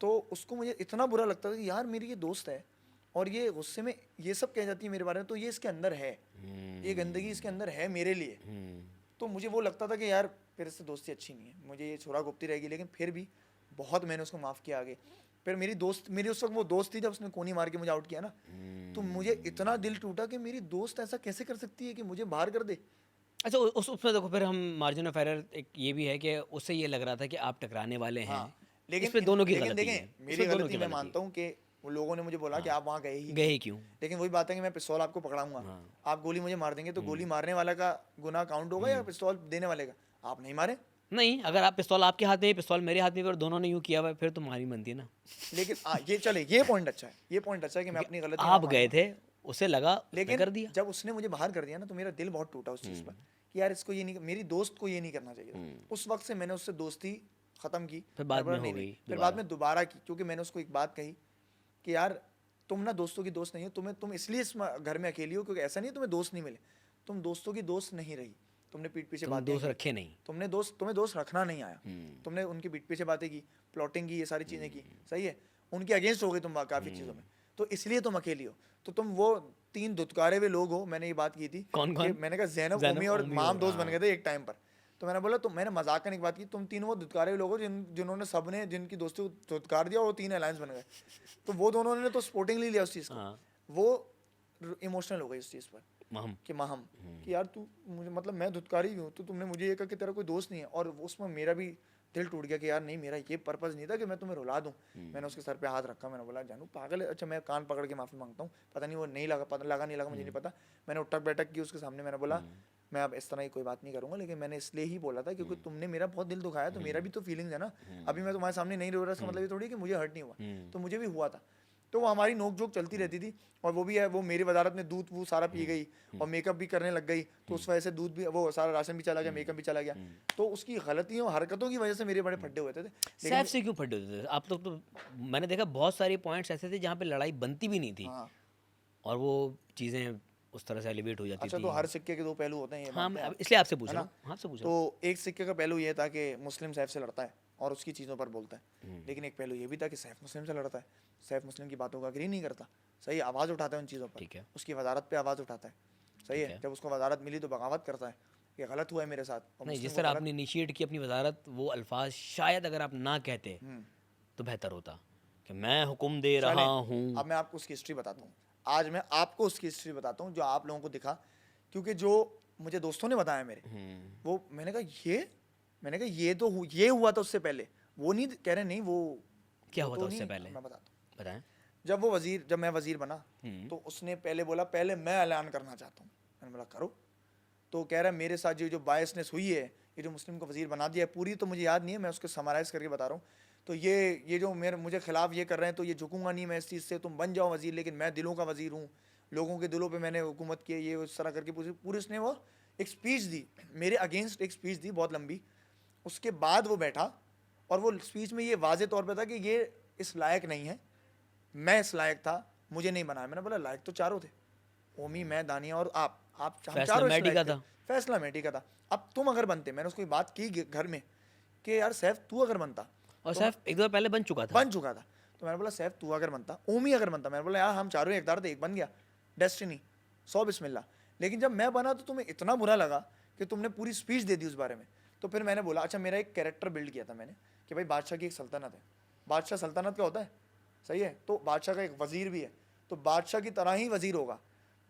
तो उसको मुझे इतना बुरा लगता था कि यार मेरी ये दोस्त है और ये गुस्से में ये सब कह जाती है मेरे बारे में, तो ये इसके अंदर है, ये गंदगी इसके अंदर है मेरे लिए। तो मुझे वो लगता था कि यार फिर इससे दोस्ती अच्छी नहीं है, मुझे ये छोरा गुप्ती रहेगी। लेकिन फिर भी बहुत मैंने उसको माफ़ किया आगे। फिर मेरी उस वक्त वो दोस्त थी जब उसने कोनी मार के मुझे आउट किया ना, तो मुझे इतना दिल टूटा कि मेरी दोस्त ऐसा कैसे कर सकती है कि मुझे बाहर कर दे। अच्छा, उसमें देखो, फिर हम मार्जिन ऑफ एरर एक ये भी है कि उससे ये लग रहा था कि आप टकराने वाले हैं। हाँ, लेकिन इसमें दोनों की लेकिन गलती है। देखें, मेरी इसमें दोनों गलती की मैं गलती मानता हूँ कि वो लोगों ने मुझे बोला कि आप वहाँ गए ही गए ही क्यों? लेकिन वही बात है कि मैं पिस्तौल आपको पकड़ाऊंगा, आप गोली मुझे मार देंगे, तो गोली मारने वाला का गुनाह काउंट होगा या पिस्तौल देने वाले का? आप नहीं मारे। नहीं, अगर आप पिस्तौल आपके हाथ में है, पिस्तौल मेरे हाथ में है और दोनों ने यूँ किया हुआ है, फिर तुम्हारी बनती है ना। लेकिन ये चले, ये पॉइंट अच्छा है, ये पॉइंट अच्छा है कि मैं अपनी गलती आप गए थे, उसे लगा, उसने लेकिन कर दिया। जब उसने मुझे बाहर कर दिया ना, तो मेरा दिल बहुत टूटा उस चीज़ पर कि यार इसको ये नहीं, मेरी दोस्त को ये नहीं करना चाहिए। उस वक्त से मैंने उससे दोस्ती ख़त्म की। फिर बाद में हो नहीं, गई फिर बाद में दोबारा की, क्योंकि मैंने उसको एक बात कही कि यार तुम ना दोस्तों की दोस्त नहीं हो, तुम इसलिए इस घर में अकेली हो क्योंकि ऐसा नहीं है तुम्हें दोस्त नहीं मिले, तुम दोस्तों की दोस्त नहीं रही। तुमने पीठ पीछे बातें दोस्त की, रखे नहीं। तुम्हें दोस्त रखना नहीं आया, तुमने उनकी पीठ पीछे बातें की, प्लॉटिंग की, ये सारी चीज़ें की, सही है, उनके अगेंस्ट हो गए तुम काफ़ी चीज़ों में, तो इसलिए तुम अकेली हो। तो तुम वो 3 धुतकारे हुए लोग हो। मैंने ये बात की थी, कौन कि मैंने कहा जैनब, ओमी और माम दोस्त बन गए थे एक टाइम पर। तो मैंने बोला, तो मैंने मजाक करने की बात की, तुम 3 वो धुतकारे हुए लोग हो जिन्होंने सबने जिनकी दोस्ती को धुतकार दिया और वो 3 अलायंस बन गए। तो वो दोनों ने तो स्पोर्टिंगली लिया उस चीज़ को, वो इमोशनल हो गई उस चीज़ पर कि माहम कि यार तू मुझे, मतलब मैं धुतकारी हूँ, तो तुमने मुझे ये कहा कि तेरा कोई दोस्त नहीं है। और उसमें मेरा भी दिल टूट गया कि यार नहीं, मेरा ये पर्पज़ नहीं था कि मैं तुम्हें रुला दूँ। मैंने उसके सर पे हाथ रखा, मैंने बोला जानू पागल है, अच्छा मैं कान पकड़ के माफ़ी मांगता हूँ, पता नहीं वो नहीं लगा, पता लगा नहीं लगा मुझे नहीं पता। मैंने उठक बैठक की उसके सामने, मैंने बोला मैं अब इस तरह की कोई बात नहीं करूँगा, लेकिन मैंने इसलिए ही बोला था क्योंकि तुमने मेरा बहुत दिल दुखाया, तो मेरा भी तो फीलिंग्स है ना। अभी मैं तुम्हारे सामने नहीं रो रहा, इसका मतलब ये थोड़ी कि मुझे हर्ट नहीं हुआ, तो मुझे भी हुआ था। तो वो हमारी नोक झोंक चलती रहती थी। और वो भी है, वो मेरी वजारत में दूध वो सारा पी गई और मेकअप भी करने लग गई, तो उस वजह से दूध भी, वो सारा राशन भी चला गया, मेकअप भी चला गया। तो उसकी गलतियों हरकतों की वजह से मेरे बड़े फड्डे हुए थे। सैफ से क्यों फटे होते थे आप? तो मैंने देखा बहुत सारे पॉइंट्स ऐसे थे जहाँ पे लड़ाई बनती भी नहीं थी हाँ, और वो चीज़ें उस तरह से एलिवेट हो जाती अच्छा, थी। तो हर सिक्के के दो पहलू होते हैं, ये हाँ, मानते मैं हैं अब आप, इसलिए आपसे पूछ है रहा ना? हूँ, आपसे पूछ रहा हूँ। तो एक सिक्के का पहलू ये था कि मुस्लिम सैफ से लड़ता है और उसकी चीज़ों पर बोलता है, लेकिन एक पहलू ये भी था कि सैफ मुस्लिम से लड़ता है, सैफ मुस्लिम की बातों का अग्री नहीं करता, सही, आवाज़ उठाता है उन चीज़ों पर, ठीक है। उसकी वजारत पे आवाज़ उठाता है, सही ठीक है। है। जब उसको वजारत मिली तो बगावत करता है, ये गलत हुआ है मेरे साथ, और नहीं, मुस्लिम जिस को तरह गलत। आपने इनिशिएट की अपनी वजारत, वो अल्फाज शायद अगर आप ना कहते तो बेहतर होता कि मैं हुक्म दे रहा हूँ। अब मैं आपको उसकी हिस्ट्री बताता हूँ, आज मैं आपको उसकी हिस्ट्री बताता हूँ जो आप लोगों को दिखा, क्योंकि जो मुझे दोस्तों ने बताया मेरे, वो मैंने कहा ये तो ये हुआ था उससे पहले, वो नहीं कह रहे, नहीं वो क्या वो हुआ तो था उससे नहीं, पहले? मैं बताता हूँ। बताएं। जब मैं वजीर बना तो उसने पहले बोला, पहले मैं ऐलान करना चाहता हूँ। मैंने बोला करो। तो कह रहा है मेरे साथ जो बायसनेस हुई है, ये जो मुस्लिम को वजीर बना दिया है, पूरी तो मुझे याद नहीं है, मैं उसको समराइज़ करके बता रहा हूँ। तो ये जो मुझे खिलाफ ये कर रहे हैं, तो ये झुकूंगा नहीं मैं इस चीज़ से, तुम बन जाओ वजीर, लेकिन मैं दिलों का वजीर हूँ, लोगों के दिलों पे मैंने हुकूमत की है, ये उस तरह करके पूरी उसने वो एक स्पीच दी मेरे अगेंस्ट, एक स्पीच दी बहुत लंबी। उसके बाद वो बैठा और वो स्पीच में ये वाजे तौर पे था कि ये इस लायक नहीं है, मैं इस लायक था, मुझे नहीं बनाया। मैंने बोला लायक तो चारों थे, ओमी, मैं, दानिया और आप हम फैसला चारों इस मैटी लायक का थे। था। फैसला मेटी का था। अब तुम अगर बनते, मैंने उसको बात की घर में कि यार सैफ तू अगर बनता, और तो सैफ एक दो बार पहले बन चुका था। बन चुका था, तो मैंने बोला सैफ तू अगर बनता, ओमी अगर बनता, मैंने बोला यार हम चारों एकदार थे, एक बन गया, डेस्टिनी, 100 बिस्मिल्लाह। लेकिन जब मैं बना तो तुम्हें इतना बुरा लगा कि तुमने पूरी स्पीच दे दी उस बारे में। तो फिर मैंने बोला अच्छा, मेरा एक कैरेक्टर बिल्ड किया था मैंने कि भाई बादशाह की एक सल्तनत है, बादशाह सल्तनत का होता है, सही है, तो बादशाह का एक वजीर भी है, तो बादशाह की तरह ही वजीर होगा।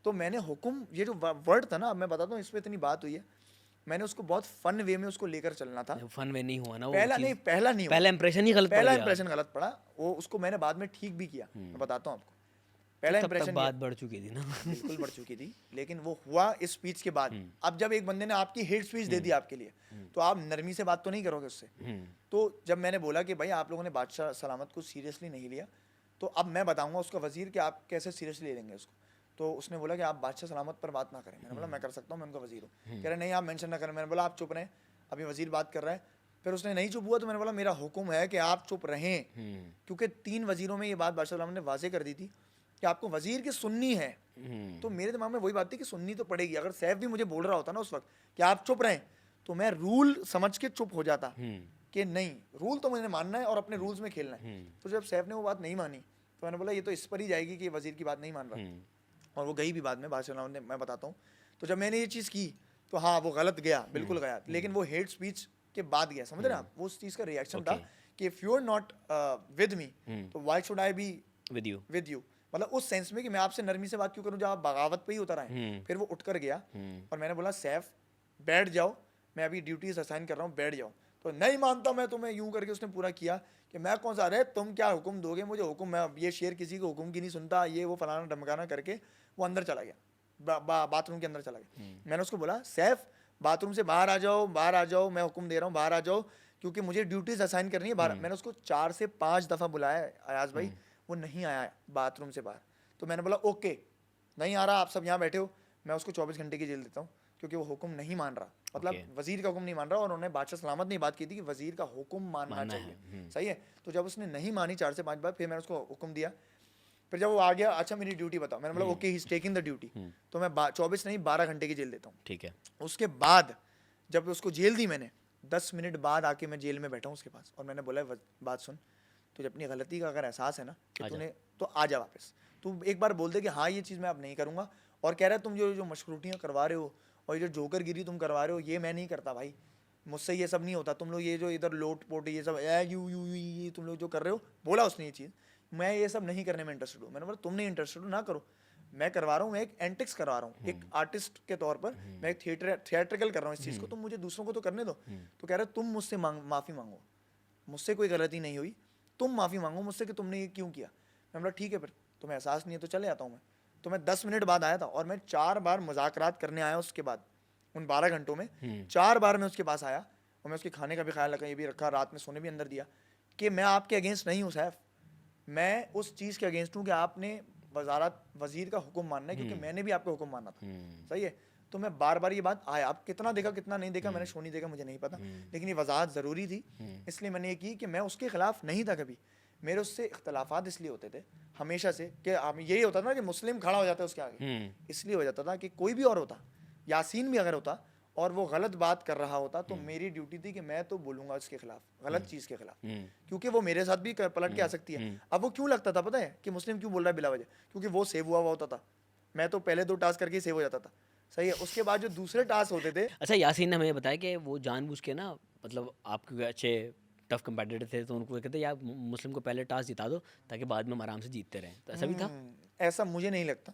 तो मैंने हुक्म, ये जो वर्ड था ना, अब मैं बताता हूँ इस पर इतनी बात हुई है, मैंने उसको बहुत फन वे में उसको लेकर चलना था। फन वे नहीं हुआ ना वो पहला चीज़। नहीं, पहला नहीं हुआ, पहला इंप्रेशन ही गलत पड़ पहला गया। इंप्रेशन गलत पड़ा, वो उसको मैंने बाद में ठीक भी किया, मैं बताता हूँ आपको। पहला तब तक इंप्रेशन बात बढ़ चुकी थी ना। बिल्कुल बढ़ चुकी थी, लेकिन वो हुआ इस स्पीच के बाद। अब जब एक बंदे ने आपकी हेट स्पीच दे दी आपके लिए, तो आप नरमी से बात तो नहीं करोगे उससे। तो जब मैंने बोला कि भाई आप लोगों ने बादशाह सलामत को सीरियसली नहीं लिया, तो अब मैं बताऊंगा उसका वजीर कि आप कैसे सीरियसली ले लेंगे उसको। तो उसने बोला कि आप बादशाह सलामत पर बात ना करें। मैंने बोला मैं कर सकता हूँ, मैं उनका वजीर हूँ। कह रहे नहीं आप मेंशन ना करें। मैंने बोला आप चुप रहें, अभी वजीर बात कर रहा है। फिर उसने नहीं चुप हुआ तो मैंने बोला मेरा हुक्म है कि आप चुप रहें, क्योंकि 3 वजीरों में ये बात बादशाह सलामत ने वाजे कर दी थी कि आपको वजीर की सुननी है। तो मेरे दिमाग में वही बात थी कि सुननी तो पड़ेगी। अगर सैफ भी मुझे बोल रहा होता ना उस वक्त कि आप चुप रहें, तो मैं रूल समझ के चुप हो जाता कि नहीं, रूल तो मुझे मानना है और अपने रूल्स में खेलना है। तो जब सैफ ने वो बात नहीं मानी तो मैंने बोला ये तो इस पर ही जाएगी कि ये वजीर की बात नहीं मान रहा, और वो गई भी बाद में बादशाह ने, मैं बताता हूँ। तो जब मैंने ये चीज़ की तो हाँ वो गलत गया, बिल्कुल गया, लेकिन वो हेट स्पीच के बाद गया, समझ रहे हैं आप? वो उस चीज़ का रिएक्शन था कि if you are not with me तो why should I be with you, मतलब उस सेंस में कि मैं आपसे नरमी से बात क्यों करूं जब आप बगावत पे ही उतर आए। फिर वो उठ कर गया और मैंने बोला सैफ बैठ जाओ, मैं अभी ड्यूटीज असाइन कर रहा हूँ, बैठ जाओ। तो नहीं मानता मैं तुम्हें, यूं करके उसने पूरा किया कि मैं कौन सा, अरे तुम क्या हुक्म दोगे मुझे, हुक्म, मैं ये शेर किसी को हुक्म की नहीं सुनता, ये वो फलाना ढमकाना करके वो अंदर चला गया, बाथरूम के अंदर चला गया। मैंने उसको बोला सैफ बाथरूम से बाहर आ जाओ, बाहर आ जाओ, मैं हुक्म दे रहा हूँ बाहर आ जाओ, क्योंकि मुझे ड्यूटीज असाइन करनी है बाहर। मैंने उसको 4 से 5 दफ़ा बुलाया अयाज भाई, वो नहीं आया बाथरूम से बाहर। तो मैंने बोला ओके नहीं आ रहा, आप सब यहाँ बैठे हो, मैं उसको 24 घंटे की जेल देता हूँ, क्योंकि वो हुक्म नहीं मान रहा, मतलब वजीर का हुक्म नहीं मान रहा। और उन्होंने बादशाह सलामत ने बात की थी कि वजीर का हुक्म मानना चाहिए, सही है। तो जब उसने नहीं मानी 4 से 5 बार, फिर मैंने उसको हुक्म दिया। फिर जब वो आ गया, अच्छा मेरी ड्यूटी बताओ, मैंने बोला okay he is taking the duty, तो मैं 24 नहीं 12 घंटे की जेल देता हूँ। ठीक है। उसके बाद जब उसको जेल दी मैंने, 10 मिनट बाद आके मैं जेल में बैठा हूँ उसके पास, और मैंने बोला बात सुन, तुझे अपनी गलती का अगर एहसास है ना कि तूने, तो आ जा वापस, तू एक बार बोल दे कि हाँ ये चीज़ मैं अब नहीं करूँगा। और कह रहा है तुम जो मशरूटियाँ करवा रहे हो और ये जो जोकर गिरी तुम करवा रहे हो, ये मैं नहीं करता भाई, मुझसे ये सब नहीं होता, तुम लोग ये जो इधर लोट पोट ये सब ये तुम लोग जो कर रहे हो, बोला उसने ये चीज़, मैं ये सब नहीं करने में इंटरेस्टेड हूँ। मैंने बोला तुम नहीं इंटरेस्टेड हो ना करो, मैं करवा रहा हूँ, मैं एक एंटिक्स करवा रहा हूँ, एक आर्टिस्ट के तौर पर मैं एक थिएट्रिकल कर रहा हूँ इस चीज़ को, तुम मुझे दूसरों को तो करने दो। तो कह रहे तुम मुझसे माफ़ी मांगो, मुझसे कोई गलती नहीं हुई, तुम माफ़ी मांगो मुझसे कि तुमने ये क्यों किया। मैं बोला ठीक है, फिर तुम्हें एहसास नहीं है तो चले आता हूँ मैं। तो मैं 10 मिनट बाद आया था और मैं 4 बार मुज़ाकरात करने आया उसके बाद, उन 12 घंटों में 4 बार मैं उसके पास आया, और मैं उसके खाने का भी ख्याल रखा, ये भी रखा, रात में सोने भी अंदर दिया कि मैं आपके अगेंस्ट नहीं हूँ सैफ, मैं उस चीज़ के अगेंस्ट हूँ कि आपने वजीर का हुक्म मानना है, क्योंकि मैंने भी आपका हुक्म माना था, सही है। तो मैं बार बार ये बात आया, आप कितना देखा कितना नहीं देखा, मैंने शो नहीं देखा, मुझे नहीं पता, लेकिन ये वजाहत ज़रूरी थी, इसलिए मैंने ये की कि मैं उसके खिलाफ नहीं था कभी। मेरे उससे इख्तलाफात इसलिए होते थे हमेशा से कि यही होता था ना कि मुस्लिम खड़ा हो जाता है उसके आगे, इसलिए हो जाता था कि कोई भी और होता, यासीन भी अगर होता और वो गलत बात कर रहा होता, तो मेरी ड्यूटी थी कि मैं तो बोलूंगा उसके खिलाफ, गलत चीज़ के खिलाफ, क्योंकि वो मेरे साथ भी पलट के आ सकती है। अब वो क्यों लगता था पता है कि मुस्लिम क्यों बोल रहा है बिला वजह, क्योंकि वो सेव हुआ होता था, मैं तो पहले 2 टास्क करके ही सेव हो जाता था, सही है। उसके बाद जो दूसरे टास्क होते थे, अच्छा, यासीन ने हमें बताया कि वो जानबूझ के ना, मतलब आपके अच्छे टफ कंपेटिटर थे, तो उनको कहते यार मुस्लिम को पहले टास्क जिता दो ताकि बाद में हम आराम से जीतते रहें, तो ऐसा भी था? ऐसा मुझे नहीं लगता,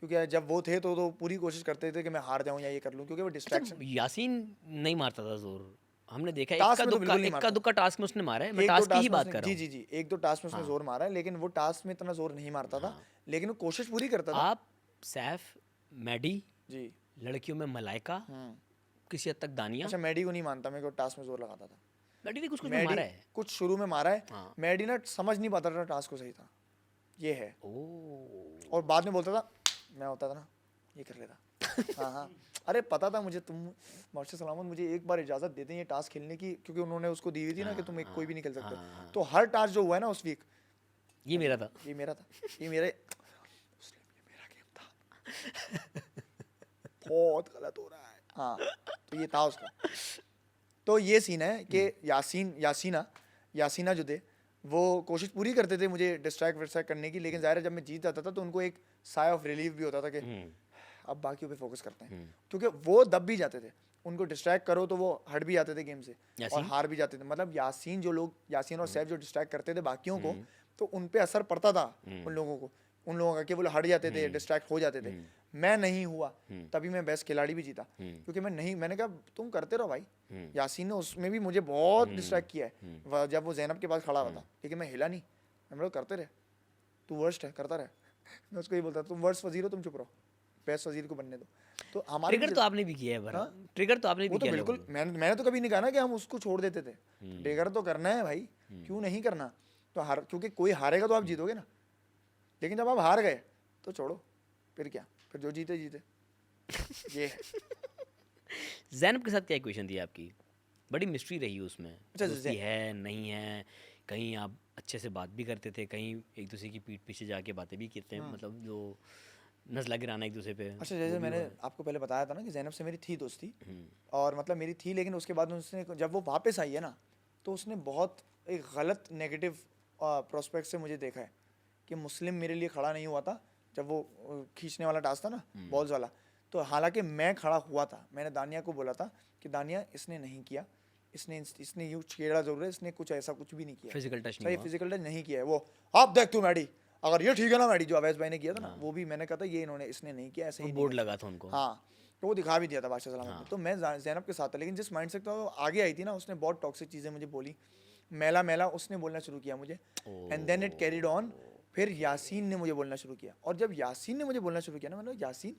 क्योंकि जब वो थे तो पूरी कोशिश करते थे कि मैं हार जाऊं या ये कर लूं, क्योंकि वो डिस्ट्रैक्शन। अच्छा, यासीन नहीं मारता था जोर, हमने देखा है टास्क में तो बिल्कुल नहीं इक्का मारता। दुक्का टास्क में उसने मारा है, मैं एक दो टास्क की ही टास्क में बात उसने, कर रहा जी हूँ। जी जी, 1-2 टास्क में उसने जोर मारा है, लेकिन वो टास्क में इतना जोर नहीं मारता था, लेकिन वो कोशिश पूरी करता था। आप सैफ, मैडी, जी। लड़कियों में मलाइका, किसी हद तक दानिया। अच्छा, मैडी को नहीं मानता, मेरे को टास्क में जोर लगाता था। मैडी ने कुछ कुछ में मैडी मारा है। कुछ शुरू में मारा है, हाँ। मैडी ना समझ नहीं पाता था टास्क को सही था, ये है, ओह, और बाद में बोलता था, मैं होता था ना ये कर लेता। हाँ हाँ, अरे पता था मुझे, तुम मास्टर सलामत मुझे एक बार इजाज़त देते हैं ये टास्क खेलने की, क्योंकि उन्होंने उसको दी हुई थी ना कि तुम एक कोई भी नहीं खेल सकते, तो हर टास्क जो हुआ है ना उस वीक, ये मेरा था। ये मेरा था, ये मेरे मुस्लिम, ये मेरा गेम था। बहुत गलत हो रहा है, हाँ, तो ये था उसका। तो ये सीन है कि यासीना जो थे वो कोशिश पूरी करते थे मुझे डिस्ट्रैक्ट करने की, लेकिन ज़ाहिर है जब मैं जीत जाता था तो उनको एक साय ऑफ रिलीफ भी होता था कि अब बाकियों पे फोकस करते हैं, क्योंकि वो दब भी जाते थे, उनको डिस्ट्रैक्ट करो तो वो हट भी जाते थे गेम से और हार भी जाते थे। मतलब यासीन और सैफ जो डिस्ट्रैक्ट करते थे बाकियों को, तो उन पे असर पड़ता था उन लोगों का कि वो हट जाते थे, डिस्ट्रैक्ट हो जाते थे। मैं नहीं हुआ, तभी मैं बेस्ट खिलाड़ी भी जीता, क्योंकि मैंने कहा तुम करते रहो भाई। यासीन ने उसमें भी मुझे बहुत डिस्ट्रैक्ट किया है, जब वो ज़ैनब के पास खड़ा हुआ था, लेकिन मैं हिला नहीं, हम लोग करते रहे, तू वर्स्ट है, करता रहे। मैं उसको ही बोलता तुम वर्स्ट वजीर हो, तुम चुप रहो, बेस्ट वजीर को बनने दो। तो हमारे ट्रिगर तो आपने भी किया है भरा, ट्रिगर तो आपने भी वो तो किया है बिल्कुल, लोगों को। मैंने तो कभी नहीं कहा ना कि हम उसको छोड़ देते थे, ट्रिगर तो करना है भाई, क्यों नहीं करना। तो क्योंकि कोई हारेगा तो आप जीतोगे ना, लेकिन जब आप हार गए तो छोड़ो, फिर क्या, फिर जो जीते जीते। ये है। ज़ैनब के साथ क्या इक्वेशन थी आपकी? बड़ी मिस्ट्री रही उसमें, अच्छा, दोस्ती है नहीं है, कहीं आप अच्छे से बात भी करते थे, कहीं एक दूसरे की पीठ पीछे जाके बातें भी करते हैं, मतलब जो नज़ला गिराना एक दूसरे पे। अच्छा, जैसे मैंने आपको पहले बताया था ना कि ज़ैनब से मेरी थी दोस्ती, और मतलब मेरी थी, लेकिन उसके बाद उसने जब वो वापस आई है ना, तो उसने बहुत एक गलत नेगेटिव प्रोस्पेक्ट से मुझे देखा है कि मुस्लिम मेरे लिए खड़ा नहीं हुआ था जब वो खींचने वाला टास्क था ना, बॉल्स वाला। तो हालांकि मैं खड़ा हुआ था, मैंने दानिया को बोला था कि दानिया इसने नहीं किया, इसने यूँ छेड़ा जरूर है, इसने कुछ ऐसा कुछ भी नहीं किया, फिजिकल टच सही नहीं हुआ। फिजिकल टच नहीं किया है। वो आप देख तू मैडी, अगर ये ठीक है ना मैडी, जो अवैस भाई ने किया था ना, वो भी मैंने कहा था ये इसने नहीं किया, ऐसे ही बोर्ड लगा था उनको। हाँ, तो वो दिखा भी दिया था बादशाह सलामत ने। तो मैं ज़ैनब के साथ था, लेकिन जिस माइंड से था वो आगे आई थी ना, उसने बहुत टॉक्सिक चीज़ें मुझे बोली, मैला उसने बोलना शुरू किया मुझे, and then it carried on. फिर यासीन ने मुझे बोलना शुरू किया, और जब यासीन ने मुझे बोलना शुरू किया ना, मैंने कहा यासीन,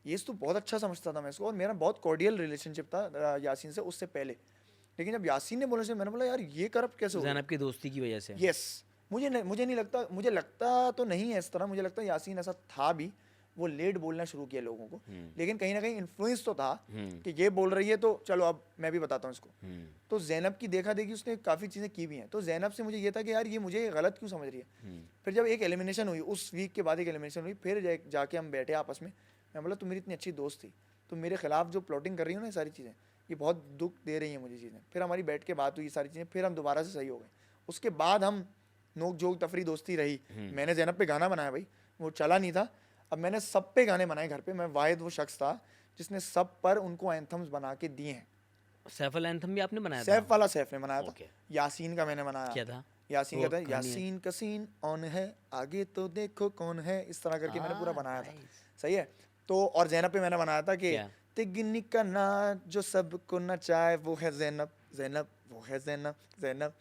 ये तो बहुत अच्छा समझता था मैं इसको, और मेरा बहुत कॉर्डियल रिलेशनशिप था यासीन से उससे पहले, लेकिन जब यासीन ने बोलना शुरू, मैंने बोला यार ये करप्ट कैसे हो गया? ज़ैनब की दोस्ती की वजह से। यस, मुझे नहीं लगता, मुझे लगता तो नहीं है इस तरह, मुझे लगता है यासीन ऐसा था भी, वो लेट बोलना शुरू किया लोगों को, लेकिन कहीं ना कहीं इन्फ्लुएंस तो था कि ये बोल रही है तो चलो अब मैं भी बताता हूँ इसको। तो ज़ैनब की देखा देखी उसने काफ़ी चीज़ें की भी हैं, तो ज़ैनब से मुझे ये था कि यार ये मुझे गलत क्यों समझ रही है। फिर जब एक एलिमिनेशन हुई, उस वीक के बाद एक एलिमिनेशन हुई, फिर जाके हम बैठे आपस में, मैं बोला तुम मेरी इतनी अच्छी दोस्त थी, तुम मेरे खिलाफ जो प्लॉटिंग कर रही हो ना, ये सारी चीज़ें ये बहुत दुख दे रही हैं मुझे चीज़ें। फिर हमारी बैठ के बात हुई, सारी चीज़ें, फिर हम दोबारा से सही हो गए। उसके बाद हम नोक जोक तफरी दोस्ती रही। मैंने ज़ैनब पे गाना बनाया भाई, वो चला नहीं था, अब मैंने सब पे गाने बनाए घर पे। मैं वाहिद वो शख्स था जिसने सब पर उनको एंथम्स बना के दिए हैं। सैफ वाला एंथम भी आपने बनाया था? सैफ वाला सैफ ने बनाया था। Okay. यासीन का मैंने बनाया। क्या था? यासीन का था, यासीन का सीन ऑन है, आगे तो देखो कौन है, इस तरह करके मैंने पूरा बनाया था, सही है। तो और ज़ैनब पे मैंने बनाया था कि तिगनी का नाच जो सबको नचाए वो है ज़ैनब, ज़ैनब वो है ज़ैनब, ज़ैनब।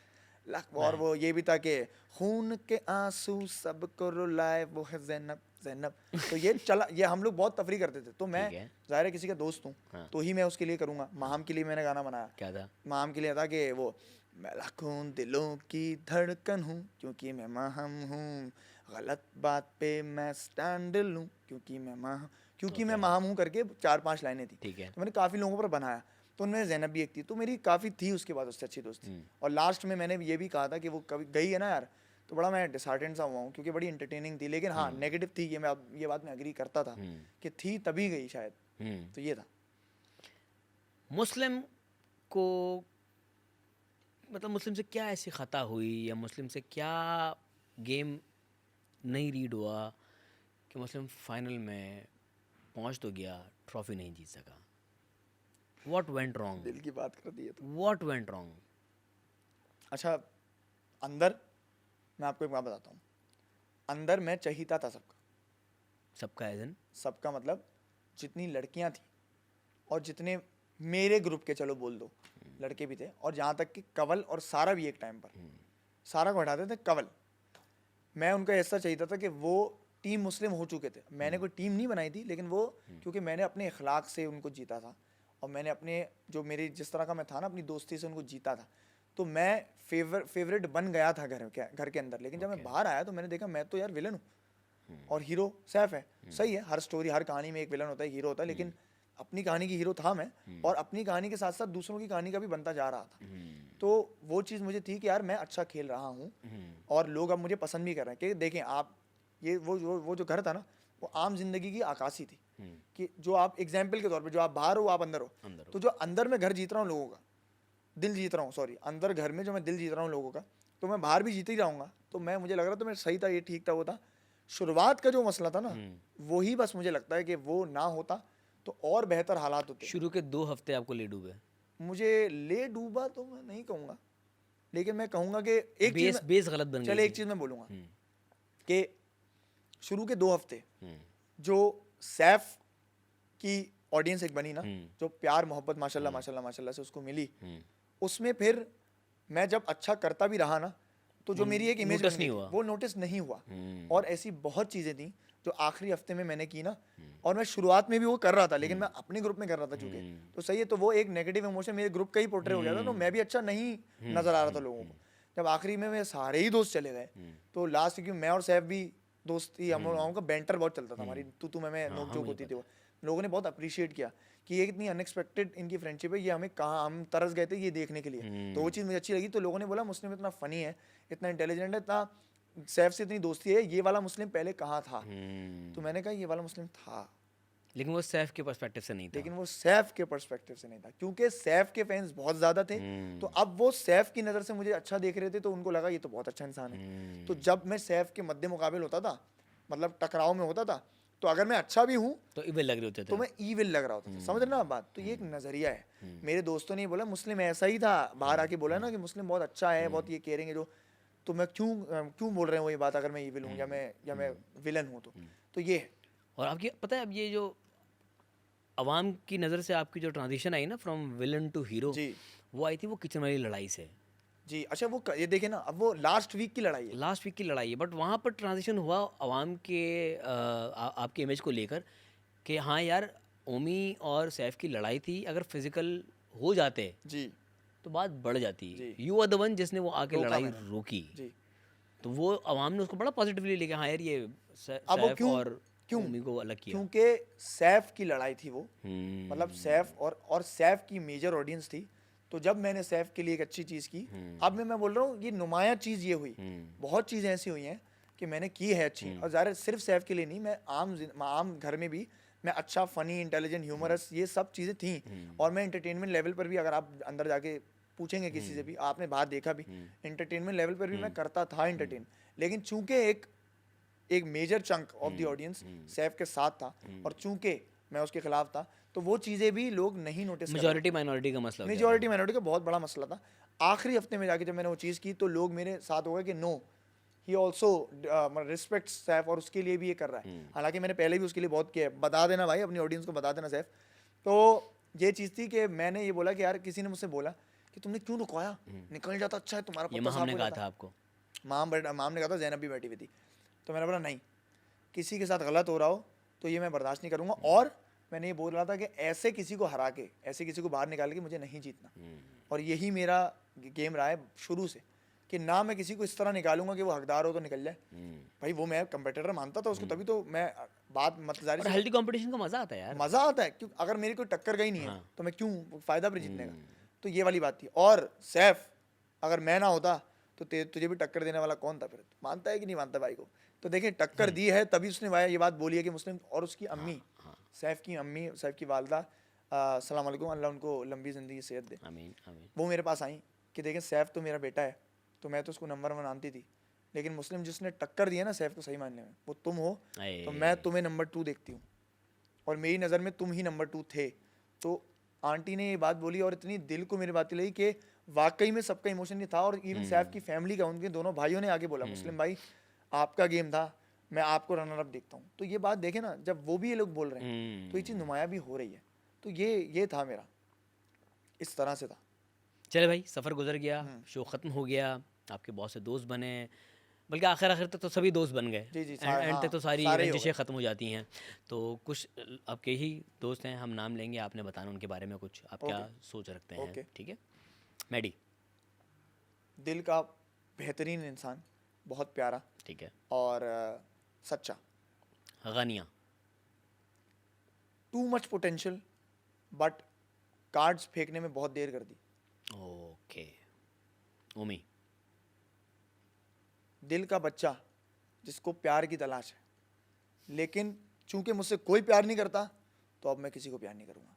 और वो ये भी था कि खून के आंसू सबको रुलाए वो है ज़ैनब, ज़ैनब। तो ये चला, ये हम लोग बहुत तफरी करते थे। तो मैं ज़ाहिर है किसी का दोस्त हूँ, तो ही मैं उसके लिए करूँगा। माहम के लिए मैंने गाना बनाया। क्या था? माहम के लिए था कि वो मैं लाखों दिलों की धड़कन हूँ क्योंकि मैं महम हूँ, गलत बात पे मैं स्टैंड लूँ क्योंकि मैं महम, क्योंकि मैं Okay. महम हूँ करके 4-5 लाइनें थी। ठीक है। तो मैंने काफ़ी लोगों पर बनाया, तो उनमें ज़ैनब भी एक थी, तो मेरी काफ़ी थी उसके बाद उससे अच्छी दोस्ती। और लास्ट में मैंने ये भी कहा था कि वो कभी गई है ना यार, तो बड़ा मैं डिसहार्टेंड सा हुआ हूँ क्योंकि बड़ी इंटरटेनिंग थी, लेकिन हाँ नेगेटिव थी, ये मैं अब ये बात मैं एग्री करता था कि थी तभी गई शायद। तो ये था। मुस्लिम को मतलब मुस्लिम से क्या ऐसी खता हुई या मुस्लिम से क्या गेम नहीं रीड हुआ कि मुस्लिम फाइनल में पहुंच तो गया, ट्रॉफी नहीं जीत सका? What went wrong? दिल की बात कर दी है तो। What went wrong? अच्छा, अंदर मैं आपको एक बात बताता हूँ, अंदर मैं चहीता था सबका। सबका एज इन? सबका मतलब जितनी लड़कियां थी और जितने मेरे ग्रुप के, चलो बोल दो, लड़के भी थे, और जहाँ तक कि कवल और सारा भी एक टाइम पर, सारा को हटाते थे कवल, मैं उनका ऐसा चाहिए था कि वो टीम मुस्लिम हो चुके थे। मैंने कोई टीम नहीं बनाई थी, लेकिन वो क्योंकि मैंने अपने इखलाक से उनको जीता था और मैंने अपने जो मेरी जिस तरह का मैं था ना अपनी दोस्ती से उनको जीता था, तो मैं फेवरेट बन गया था घर के अंदर। लेकिन जब मैं बाहर आया तो मैंने देखा मैं तो यार विलन हूँ और हीरो सैफ है। सही है, हर स्टोरी हर कहानी में एक विलन होता है, हीरो होता है, लेकिन अपनी कहानी की हीरो था मैं, और अपनी कहानी के साथ साथ दूसरों की कहानी का भी बनता जा रहा था। तो वो चीज़ मुझे थी कि यार मैं अच्छा खेल रहा हूँ और लोग अब मुझे पसंद भी कर रहे हैं। कि देखें आप, ये वो जो घर था ना, वो आम जिंदगी की आकाशी थी कि जो आप एग्जाम्पल के तौर पे, जो आप बाहर हो आप अंदर हो, तो जो अंदर में घर जीत रहा हूँ लोगों का, दिल जीत रहा हूँ, सॉरी, अंदर घर में जो मैं दिल जीत रहा हूँ लोगों का, तो मैं बाहर भी जीत ही जाऊँगा। तो मैं, मुझे लग रहा था मैं सही था, ये ठीक था, वो था शुरुआत का जो मसला था ना, वही बस मुझे लगता है कि वो ना होता तो और बेहतर हालात होते। शुरू के 2 हफ्ते आपको ले डूबे? मुझे ले डूबा तो मैं नहीं कहूँगा, लेकिन मैं कहूँगा कि एक बेस गलत बन गई चले एक थी। चीज़ मैं बोलूँगा कि शुरू के 2 हफ्ते जो सैफ की ऑडियंस एक बनी ना, जो प्यार मोहब्बत माशाल्लाह माशाल्लाह माशाल्लाह से उसको मिली, उसमें फिर मैं जब अच्छा करता भी रहा ना, तो जो मेरी एक इमेज नोटिस नहीं हुआ। वो नोटिस नहीं हुआ। और ऐसी बहुत चीज़ें थी जो आखिरी हफ्ते में मैंने की ना, और मैं शुरुआत में भी वो कर रहा था, लेकिन मैं अपने ग्रुप में कर रहा था चूंकि, तो सही है, तो वो एक नेगेटिव इमोशन मेरे ग्रुप का ही पोर्ट्रे हो गया था, तो मैं भी अच्छा नहीं नजर आ रहा था लोगों को। जब आखिरी में मेरे सारे ही दोस्त चले गए, तो लास्ट, क्योंकि मैं और सैफ भी दोस्ती, हम लोगों का बैंटर बहुत चलता था, हमारी तू मैं नोक जोक होती थी, वो लोगों ने बहुत अप्रिशिएट किया कि ये कितनी अनएक्सपेक्टेड इनकी फ्रेंडशिप है, ये हमें कहाँ, हम तरस गए थे ये देखने के लिए, तो वो चीज़ मुझे अच्छी लगी। तो लोगों ने बोला मुस्लिम इतना फनी है, इतना इंटेलिजेंट है, इतना सैफ से इतनी दोस्ती है, ये वाला मुस्लिम पहले कहाँ था? तो मैंने कहा ये वाला मुस्लिम था, लेकिन वो सैफ के पर्सपेक्टिव से नहीं था। लेकिन वो सैफ के पर्सपेक्टिव से नहीं था, क्योंकि सैफ के फैंस बहुत ज़्यादा थे। तो अब वो सैफ की नज़र से मुझे अच्छा देख रहे थे, तो उनको लगा ये तो बहुत अच्छा इंसान है। तो जब मैं सैफ के मद्दे मुकाबिल होता था, मतलब टकराव में होता था, तो अगर मैं अच्छा भी हूँ तो इविल लग रहे होते थे। तो मैं ईविल लग रहा होता था। समझ रहे ना आप बात? तो ये एक नज़रिया है। मेरे दोस्तों ने बोला मुस्लिम ऐसा ही था, बाहर आके बोला ना कि मुस्लिम बहुत अच्छा है, बहुत ये केयरिंग है जो, तो मैं क्यों बोल रहे हैं वो ये बात, अगर मैं ईविल हूँ या मैं विलन हूँ, तो ये है। और आपकी पता है अब ये जो अवाम की नज़र से आपकी जो ट्रांजिशन आई ना फ्रॉम विलन टू हीरो, जी वो आई थी वो किचन वाली लड़ाई से। जी। अच्छा, वो ये देखे ना, अब वो लास्ट वीक की लड़ाई है। लास्ट वीक की लड़ाई है, बट वहाँ पर ट्रांजिशन हुआ अवाम के आपके इमेज को लेकर कि हाँ यार ओमी और सैफ की लड़ाई थी, अगर फिजिकल हो जाते जी तो बात बढ़ जाती। जी। यू आर द वन जिसने वो आके रोका लड़ाई मैंने। रोकी, जी। तो वो अवाम ने उसको बड़ा पॉजिटिवली लेके हाँ यार ये अब वो सैफ और ओमी को अलग किया। क्योंकि सैफ की लड़ाई थी वो, मतलब सैफ और सैफ की मेजर ऑडियंस थी। तो जब मैंने सैफ के लिए एक अच्छी चीज़ की, अब मैं बोल रहा हूँ ये नुमाया चीज़ ये हुई, बहुत चीज़ें ऐसी हुई हैं कि मैंने की है अच्छी, और ज़ाहिर सिर्फ सैफ के लिए नहीं, मैं आम घर में भी मैं अच्छा, फनी, इंटेलिजेंट, ह्यूमरस, ये सब चीज़ें थी। और मैं इंटरटेनमेंट लेवल पर भी, अगर आप अंदर जाके पूछेंगे किसी से भी, आपने बात देखा भी, इंटरटेनमेंट लेवल पर भी मैं करता था इंटरटेन। लेकिन चूंकि एक major chunk of the audience Saif के साथ था, और चूंकि मैं उसके खिलाफ था, तो वो चीज़ें भी लोग नहीं नोटिस कर रहे। मेजॉरिटी माइनॉरिटी का मसला हो गया था। मेजॉरिटी माइनॉरिटी का बहुत बड़ा मसला था। आखिरी हफ्ते में जाके जब मैंने वो चीज़ की, तो लोग मेरे साथ हो गए कि no, he also respect Saif, और उसके लिए भी ये कर रहा है। हालांकि मैंने पहले भी उसके लिए बहुत किया है, बता देना भाई, अपनी ऑडियंस को बता देना सैफ। तो ये चीज़ थी कि मैंने ये बोला कि यार, किसी ने मुझसे बोला कि तुमने क्यों रुकवाया, निकल जाता, अच्छा है तुम्हारा ये पत्ता साफ माम ने हो कहा जाता। था आपको? माम ने कहा था, ज़ैनब भी बैठी हुई थी। तो मैंने बोला नहीं, किसी के साथ गलत हो रहा हो तो ये मैं बर्दाश्त नहीं करूँगा, और मैंने ये बोल रहा था कि ऐसे किसी को हरा के, ऐसे किसी को बाहर निकाल के मुझे नहीं जीतना, और यही मेरा गेम रहा है शुरू से कि ना मैं किसी को इस तरह निकालूंगा कि वो हकदार हो तो निकल जाए। भाई वो मैं कंपेटिटर मानता था उसको, तभी तो मैं बात मतजारी और हेल्दी कंपटीशन का मजा आता है यार। मजा आता है, क्यों अगर मेरी कोई टक्कर गई नहीं है हाँ। तो मैं क्यों फायदा पर जीतने का। तो ये वाली बात थी। और सैफ अगर मैं ना होता तो तुझे भी टक्कर देने वाला कौन था फिर? मानता है कि नहीं मानता भाई को? तो देखिए टक्कर दी है तभी उसने भाई ये बात बोली है कि मुस्लिम, और उसकी अम्मी सैफ की अम्मी, सैफ की वालदा, अस्सलाम वालेकुम, अल्लाह उनको लंबी ज़िंदगी सेहत दे, आमीन आमीन। वो मेरे पास आई कि देखें सैफ तो मेरा बेटा है, तो मैं तो उसको नंबर 1 मानती थी, लेकिन मुस्लिम जिसने टक्कर दी है ना सैफ को सही मानने में, वो तुम हो, तो मैं तुम्हें नंबर 2 देखती हूँ और मेरी नज़र में तुम ही नंबर 2 थे। तो आंटी ने ये बात बोली और इतनी दिल को मेरी बात लगी कि वाकई में सबका इमोशन ये था। और इवन सैफ की फैमिली का, उनके दोनों भाइयों ने आगे बोला, मुस्लिम भाई आपका गेम था, मैं आपको रनर अप देखता हूँ। तो ये बात देखे ना, जब वो भी ये लोग बोल रहे हैं तो ये चीज़ नुमाया भी हो रही है। तो ये था मेरा, इस तरह से था। चले भाई, सफ़र गुजर गया, शो ख़त्म हो गया, आपके बहुत से दोस्त बने, बल्कि आखिर आखिर तक तो सभी दोस्त बन गए। जी, जी, एंड हाँ, तक तो सारी सारे ही हो रंजिशें गए। ख़त्म हो जाती हैं। तो कुछ आपके ही दोस्त हैं, हम नाम लेंगे, आपने बताना उनके बारे में कुछ, आप क्या सोच रखते हैं। ओके। ठीक है मैडी। दिल का बेहतरीन इंसान, बहुत प्यारा ठीक है। और सच्चा। Ghania. Too much potential but cards फेंकने में बहुत देर कर दी। ओके। ओमी। दिल का बच्चा जिसको प्यार की तलाश है, लेकिन चूंकि मुझसे कोई प्यार नहीं करता तो अब मैं किसी को प्यार नहीं करूँगा।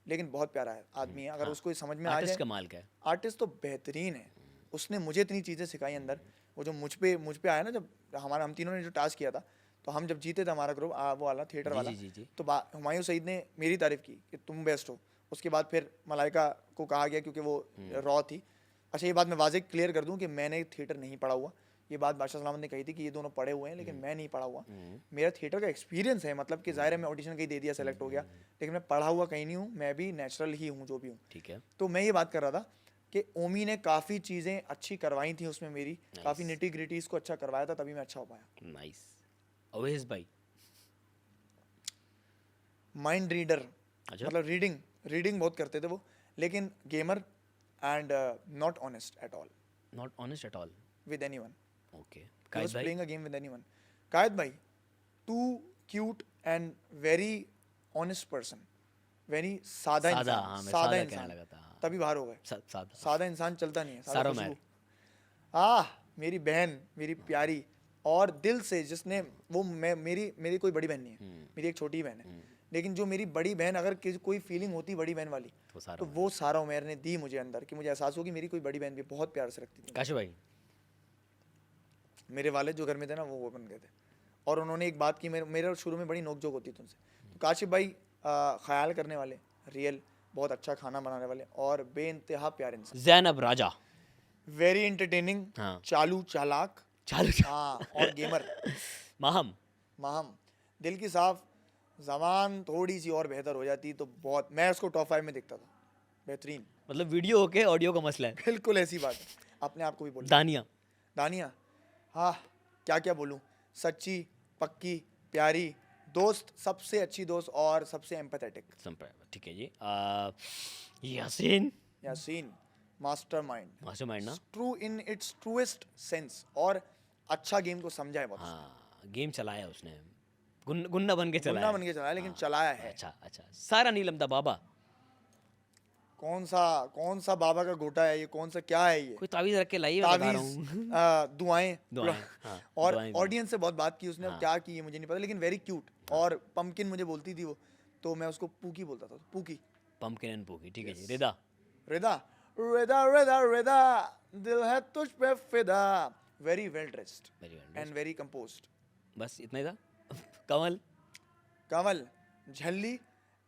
लेकिन बहुत प्यारा है आदमी है, अगर उसको ये समझ में आ आर्टिस्ट जाए। कमाल का है। आर्टिस्ट तो बेहतरीन है, उसने मुझे इतनी चीज़ें सिखाई अंदर। वो जो मुझ पे आया ना, जब हम तीनों ने जो टास्क किया था, तो हम जब जीते थे हमारा ग्रुप, वो वाला थिएटर जी, वाला, जी, जी, जी। तो हुमायूं सईद ने मेरी तारीफ की कि तुम बेस्ट हो। उसके बाद फिर मलाइका को कहा गया क्योंकि वो रॉ थी। अच्छा ये बात मैं वाज़ेह क्लियर कर दूं कि मैंने थिएटर नहीं पढ़ा हुआ। ये बात बादशाह सलामत ने कही थी कि ये दोनों पढ़े हुए हैं, लेकिन मैं नहीं पढ़ा हुआ। मेरा थिएटर का एक्सपीरियंस है, मतलब कि ज़ाहिर है मैं ऑडिशन कहीं दे दिया, सेलेक्ट हो गया, लेकिन मैं पढ़ा हुआ कहीं नहीं हूँ, मैं भी नेचुरल ही हूँ जो भी हूँ। ठीक है। तो मैं ये बात कर रहा था कि ओमी ने काफ़ी चीज़ें अच्छी करवाई थी उसमें, मेरी काफ़ी निटी ग्रिटीज़ को अच्छा करवाया था, तभी मैं अच्छा हो पाया। नाइस। अवेश भाई। माइंड रीडर, अच्छा। मतलब रीडिंग बहुत करते थे वो, लेकिन gamer and not honest at all not honest at all with anyone. Okay. He was कायद भाई। playing a game with anyone. कायद भाई, too cute and very honest person. Very सादा सादा, इंसान, हाँ, मैं सादा सादा कहने इंसान, लगा था, हाँ। तभी बाहर हो गए। सादा। सादा इंसान चलता नहीं है, सादा सारो खुशबू। मैर। मेरी बहन, मेरी प्यारी, और दिल से जिसने वो, मेरी कोई बड़ी बहन नहीं है, मेरी एक छोटी बहन है, लेकिन जो मेरी बड़ी बहन, अगर कोई फीलिंग होती बड़ी बहन वाली, तो वो सारा उमेर ने दी मुझे अंदर, कि मुझे एहसास हो कि मेरी कोई बड़ी बहन भी बहुत प्यार से रखती थी। काशी भाई। मेरे वालिद जो घर में थे ना, वो बन गए थे, और उन्होंने एक बात की, मेरे शुरू में बड़ी नोकझोंक होती थी उनसे। तो काशिफ भाई ख्याल करने वाले, रियल, बहुत अच्छा खाना बनाने वाले और बेइंतहा प्यारे इंसान। ज़ैनब राजा। वेरी एंटरटेनिंग, हाँ। चालू चालाक, चालू। हाँ, और गेमर। माहम। माहम, दिल की साफ। जबान थोड़ी सी और बेहतर हो जाती तो बहुत, मैं उसको टॉप 5 में देखता था, बेहतरीन। मतलब वीडियो होके ऑडियो का मसला है। बिल्कुल ऐसी बात है, अपने आप को भी बोल। दानिया। दानिया, हाँ, क्या क्या बोलूँ, सच्ची, पक्की, प्यारी दोस्त, सबसे अच्छी दोस्त और सबसे एम्पैथेटिक। ठीक है जी। यासीन। यासीन, मास्टरमाइंड, मास्टरमाइंड ना। True in its truest sense, और अच्छा गेम को समझा है बहुत। हाँ, गेम चलाया उसने, गुन्ना बन के चलाया। गुन्ना बन के चलाया, लेकिन चलाया है। अच्छा अच्छा। सारा नीलम दा बाबा। कौन सा बाबा का गोटा है ये, कौन सा क्या है ये? कोई तावीज रख के लाइए, मैं बता रहा हूँ। तावीज, दुआएं, हाँ, और दुआएं भी। ऑडियंस से बहुत बात की उसने, अब क्या की है मुझे नहीं पता, लेकिन वेरी क्यूट। और पंपकिन मुझे बोलती थी वो, तो मैं उसको पूकी बोलता था, पूकी। Pumpkin and pookie. ठीक है जी। रिदा। रिदा, रिदा रिदा रिदा, दिल है तुझ पे फिदा, very well dressed very well. And very composed. बस इतना ही था। कमल। कंवल, झल्ली,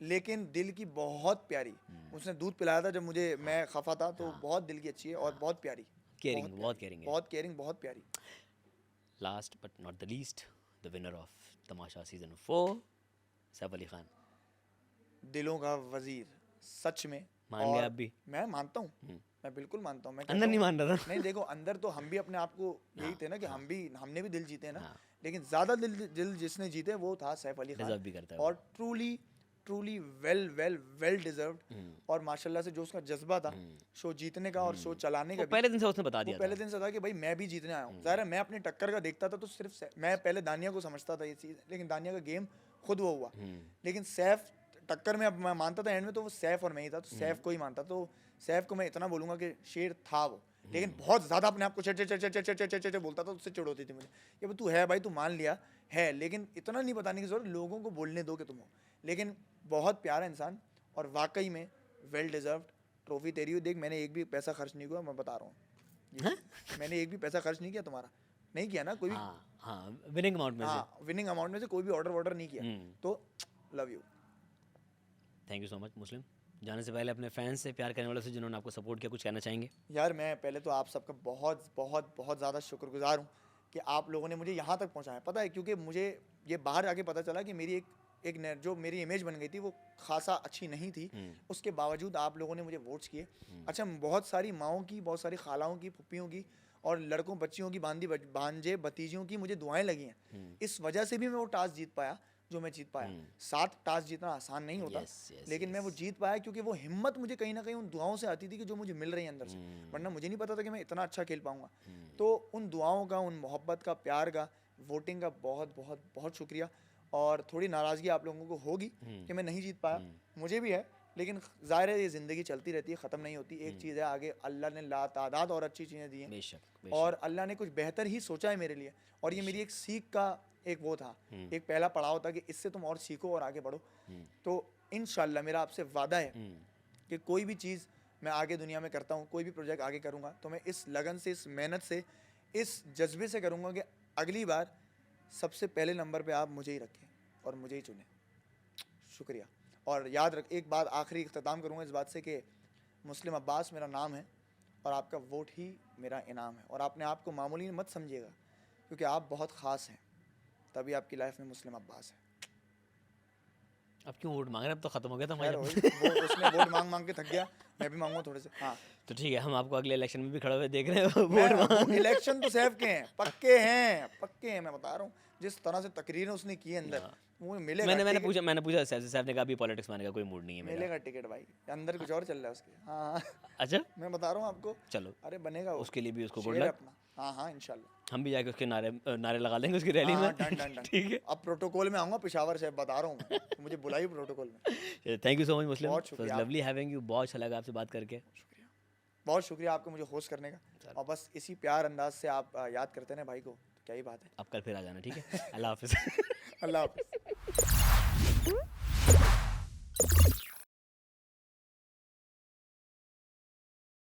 लेकिन दिल की बहुत प्यारी। उसने दूध पिलाया था जब मैं खफा था, तो बहुत दिल की अच्छी है और बहुत प्यारी। केयरिंग, बहुत केयरिंग है। बहुत केयरिंग, बहुत प्यारी। Last but not the least, the winner of Tamasha season 4, Saif Ali Khan. दिलों का वजीर, सच में। मान गए आप भी? मैं मानता हूँ, मैं बिल्कुल मानता हूँ। मैं अंदर नहीं मान रहा था। नहीं, देखो अंदर तो हम भी अपने आप को यही थे ना कि हमने भी दिल जीते हैं ना, लेकिन ज्यादा दिल जिसने जीते वो था सैफ अली डिजर्व भी खान। करता है और ट्रूली ट्रूली वेल डिजर्व्ड। और माशाल्लाह से जो उसका जज्बा था शो जीतने का और शो चलाने का वो भी, पहले दिन से उसने बता वो दिया पहले दिन से था कि भाई मैं भी जीतने आया हूँ। ज़ाहिर है मैं अपने टक्कर का देखता था तो सिर्फ मैं पहले दानिया को समझता था ये चीज़, लेकिन दानिया का गेम खुद वो हुआ। लेकिन सैफ टक्कर में अब मैं मानता था एंड में तो वो सैफ और मैं ही था, तो सैफ को ही मानता। तो सैफ को मैं इतना बोलूंगा कि शेर था वो, लेकिन बहुत ज़्यादा अपने आप को चट बोलता था, उससे चिढ़ होती थी मुझे कि भाई तू है, भाई तू मान लिया है, लेकिन इतना नहीं बताने की जरूरत, लोगों को बोलने दो कि तुम हो। लेकिन बहुत प्यारा इंसान और वाकई में वेल डिजर्व्ड ट्रॉफी तेरी हो। देख मैंने एक भी पैसा खर्च नहीं किया, मैं बता रहा हूँ, मैंने एक भी पैसा खर्च नहीं किया तुम्हारा, नहीं किया ना कोई भी। हाँ, विनिंग अमाउंट में से। हाँ, विनिंग अमाउंट में से कोई भी ऑर्डर नहीं किया। तो love you. Thank you so much Muslim. जाने से पहले अपने फैंस से, प्यार करने वालों से जिन्होंने आपको सपोर्ट किया, कुछ कहना चाहेंगे? यार मैं पहले तो आप सबका बहुत बहुत बहुत ज़्यादा शुक्रगुजार हूँ कि आप लोगों ने मुझे यहाँ तक पहुँचाया। पता है क्योंकि मुझे ये बाहर आके पता चला कि मेरी जो मेरी इमेज बन गई थी वो खासा अच्छी नहीं थी, उसके बावजूद आप लोगों ने मुझे वोट्स किए। अच्छा, बहुत सारी माओं की, बहुत सारी खालाओं की, फुप्पियों की और लड़कों बच्चियों की, भांजे भतीजियों की मुझे दुआएं लगी हैं। इस वजह से भी मैं वो टास्क जीत पाया जो मैं जीत पाया। 7 टास्क जीतना आसान नहीं होता, लेकिन मैं वो जीत पाया क्योंकि वो हिम्मत मुझे कहीं ना कहीं उन दुआओं से आती थी कि जो मुझे मिल रही है अंदर से, वरना मुझे नहीं पता था कि मैं इतना अच्छा खेल पाऊंगा। तो उन दुआओं का, उन मोहब्बत का, प्यार का, वोटिंग का बहुत बहुत बहुत शुक्रिया। और थोड़ी नाराज़गी आप लोगों को होगी कि मैं नहीं जीत पाया, मुझे भी है, लेकिन ज़ाहिर है ये ज़िंदगी चलती रहती है, ख़त्म नहीं होती। एक चीज़ है, आगे अल्लाह ने लातादाद और अच्छी चीज़ें दी हैं, बेशक। और अल्लाह ने कुछ बेहतर ही सोचा है मेरे लिए। और ये मेरी एक सीख का एक वो था, एक पहला पड़ाव था कि इससे तुम और सीखो और आगे बढ़ो। तो इंशाल्लाह मेरा आपसे वादा है कि कोई भी चीज़ मैं आगे दुनिया में करता हूँ, कोई भी प्रोजेक्ट आगे करूँगा, तो मैं इस लगन से, इस मेहनत से, इस जज्बे से करूँगा कि अगली बार सबसे पहले नंबर पे आप मुझे ही रखें और मुझे ही चुनें। शुक्रिया। और याद रख, एक बात आखिरी इख्तिताम करूँगा इस बात से कि मुस्लिम अब्बास मेरा नाम है और आपका वोट ही मेरा इनाम है। और आपने आपको मामूली मत समझिएगा, क्योंकि आप बहुत ख़ास हैं, तभी आपकी लाइफ में मुस्लिम अब्बास है। अब क्यों वोट मांग रहे हैं? अब तो खत्म हो गया था खैर हमारा। वो उसने वोट मांग के थक गया, मैं भी मांगूंगा थोड़े से। हाँ तो ठीक है, हम आपको अगले इलेक्शन में भी खड़े हुए देख रहे हो। वो इलेक्शन तो सैफ के हैं, पक्के हैं, मैं बता रहा हूँ। जिस तरह से तकरीरें उसने की अंदर, वो मिलेगा। मैंने पूछा साहब ने कहा अभी पॉलिटिक्स में आने का कोई मूड नहीं है मेरा। मिलेगा टिकट भाई, अंदर कुछ और चल रहा है उसके। हाँ अच्छा, मैं बता रहा हूँ आपको। चलो, अरे बनेगा वो, उसके लिए भी उसको गुड शेर है लक। अपना। हाँ इंशाल्लाह हम भी जाके उसके नारे लगा लेंगे उसकी रैली में। डन। ठीक है, अब प्रोटोकॉल में आऊँगा पेशावर से, बता रहा हूँ मैं, तो मुझे बुलाइए प्रोटोकॉल में। थैंक यू सो मच मुस्लिम, बहुत शुक्रिया। Lovely having you. बहुत अच्छा लगा आपसे बात करके। शुक्रिया, बहुत शुक्रिया आपको मुझे होस्ट करने का। और बस इसी प्यार अंदाज से आप याद करते हैं भाई को, तो क्या ही बात है। अब कल फिर आ जाना, ठीक है? अल्लाह हाफिज़। अल्लाह हाफिज़।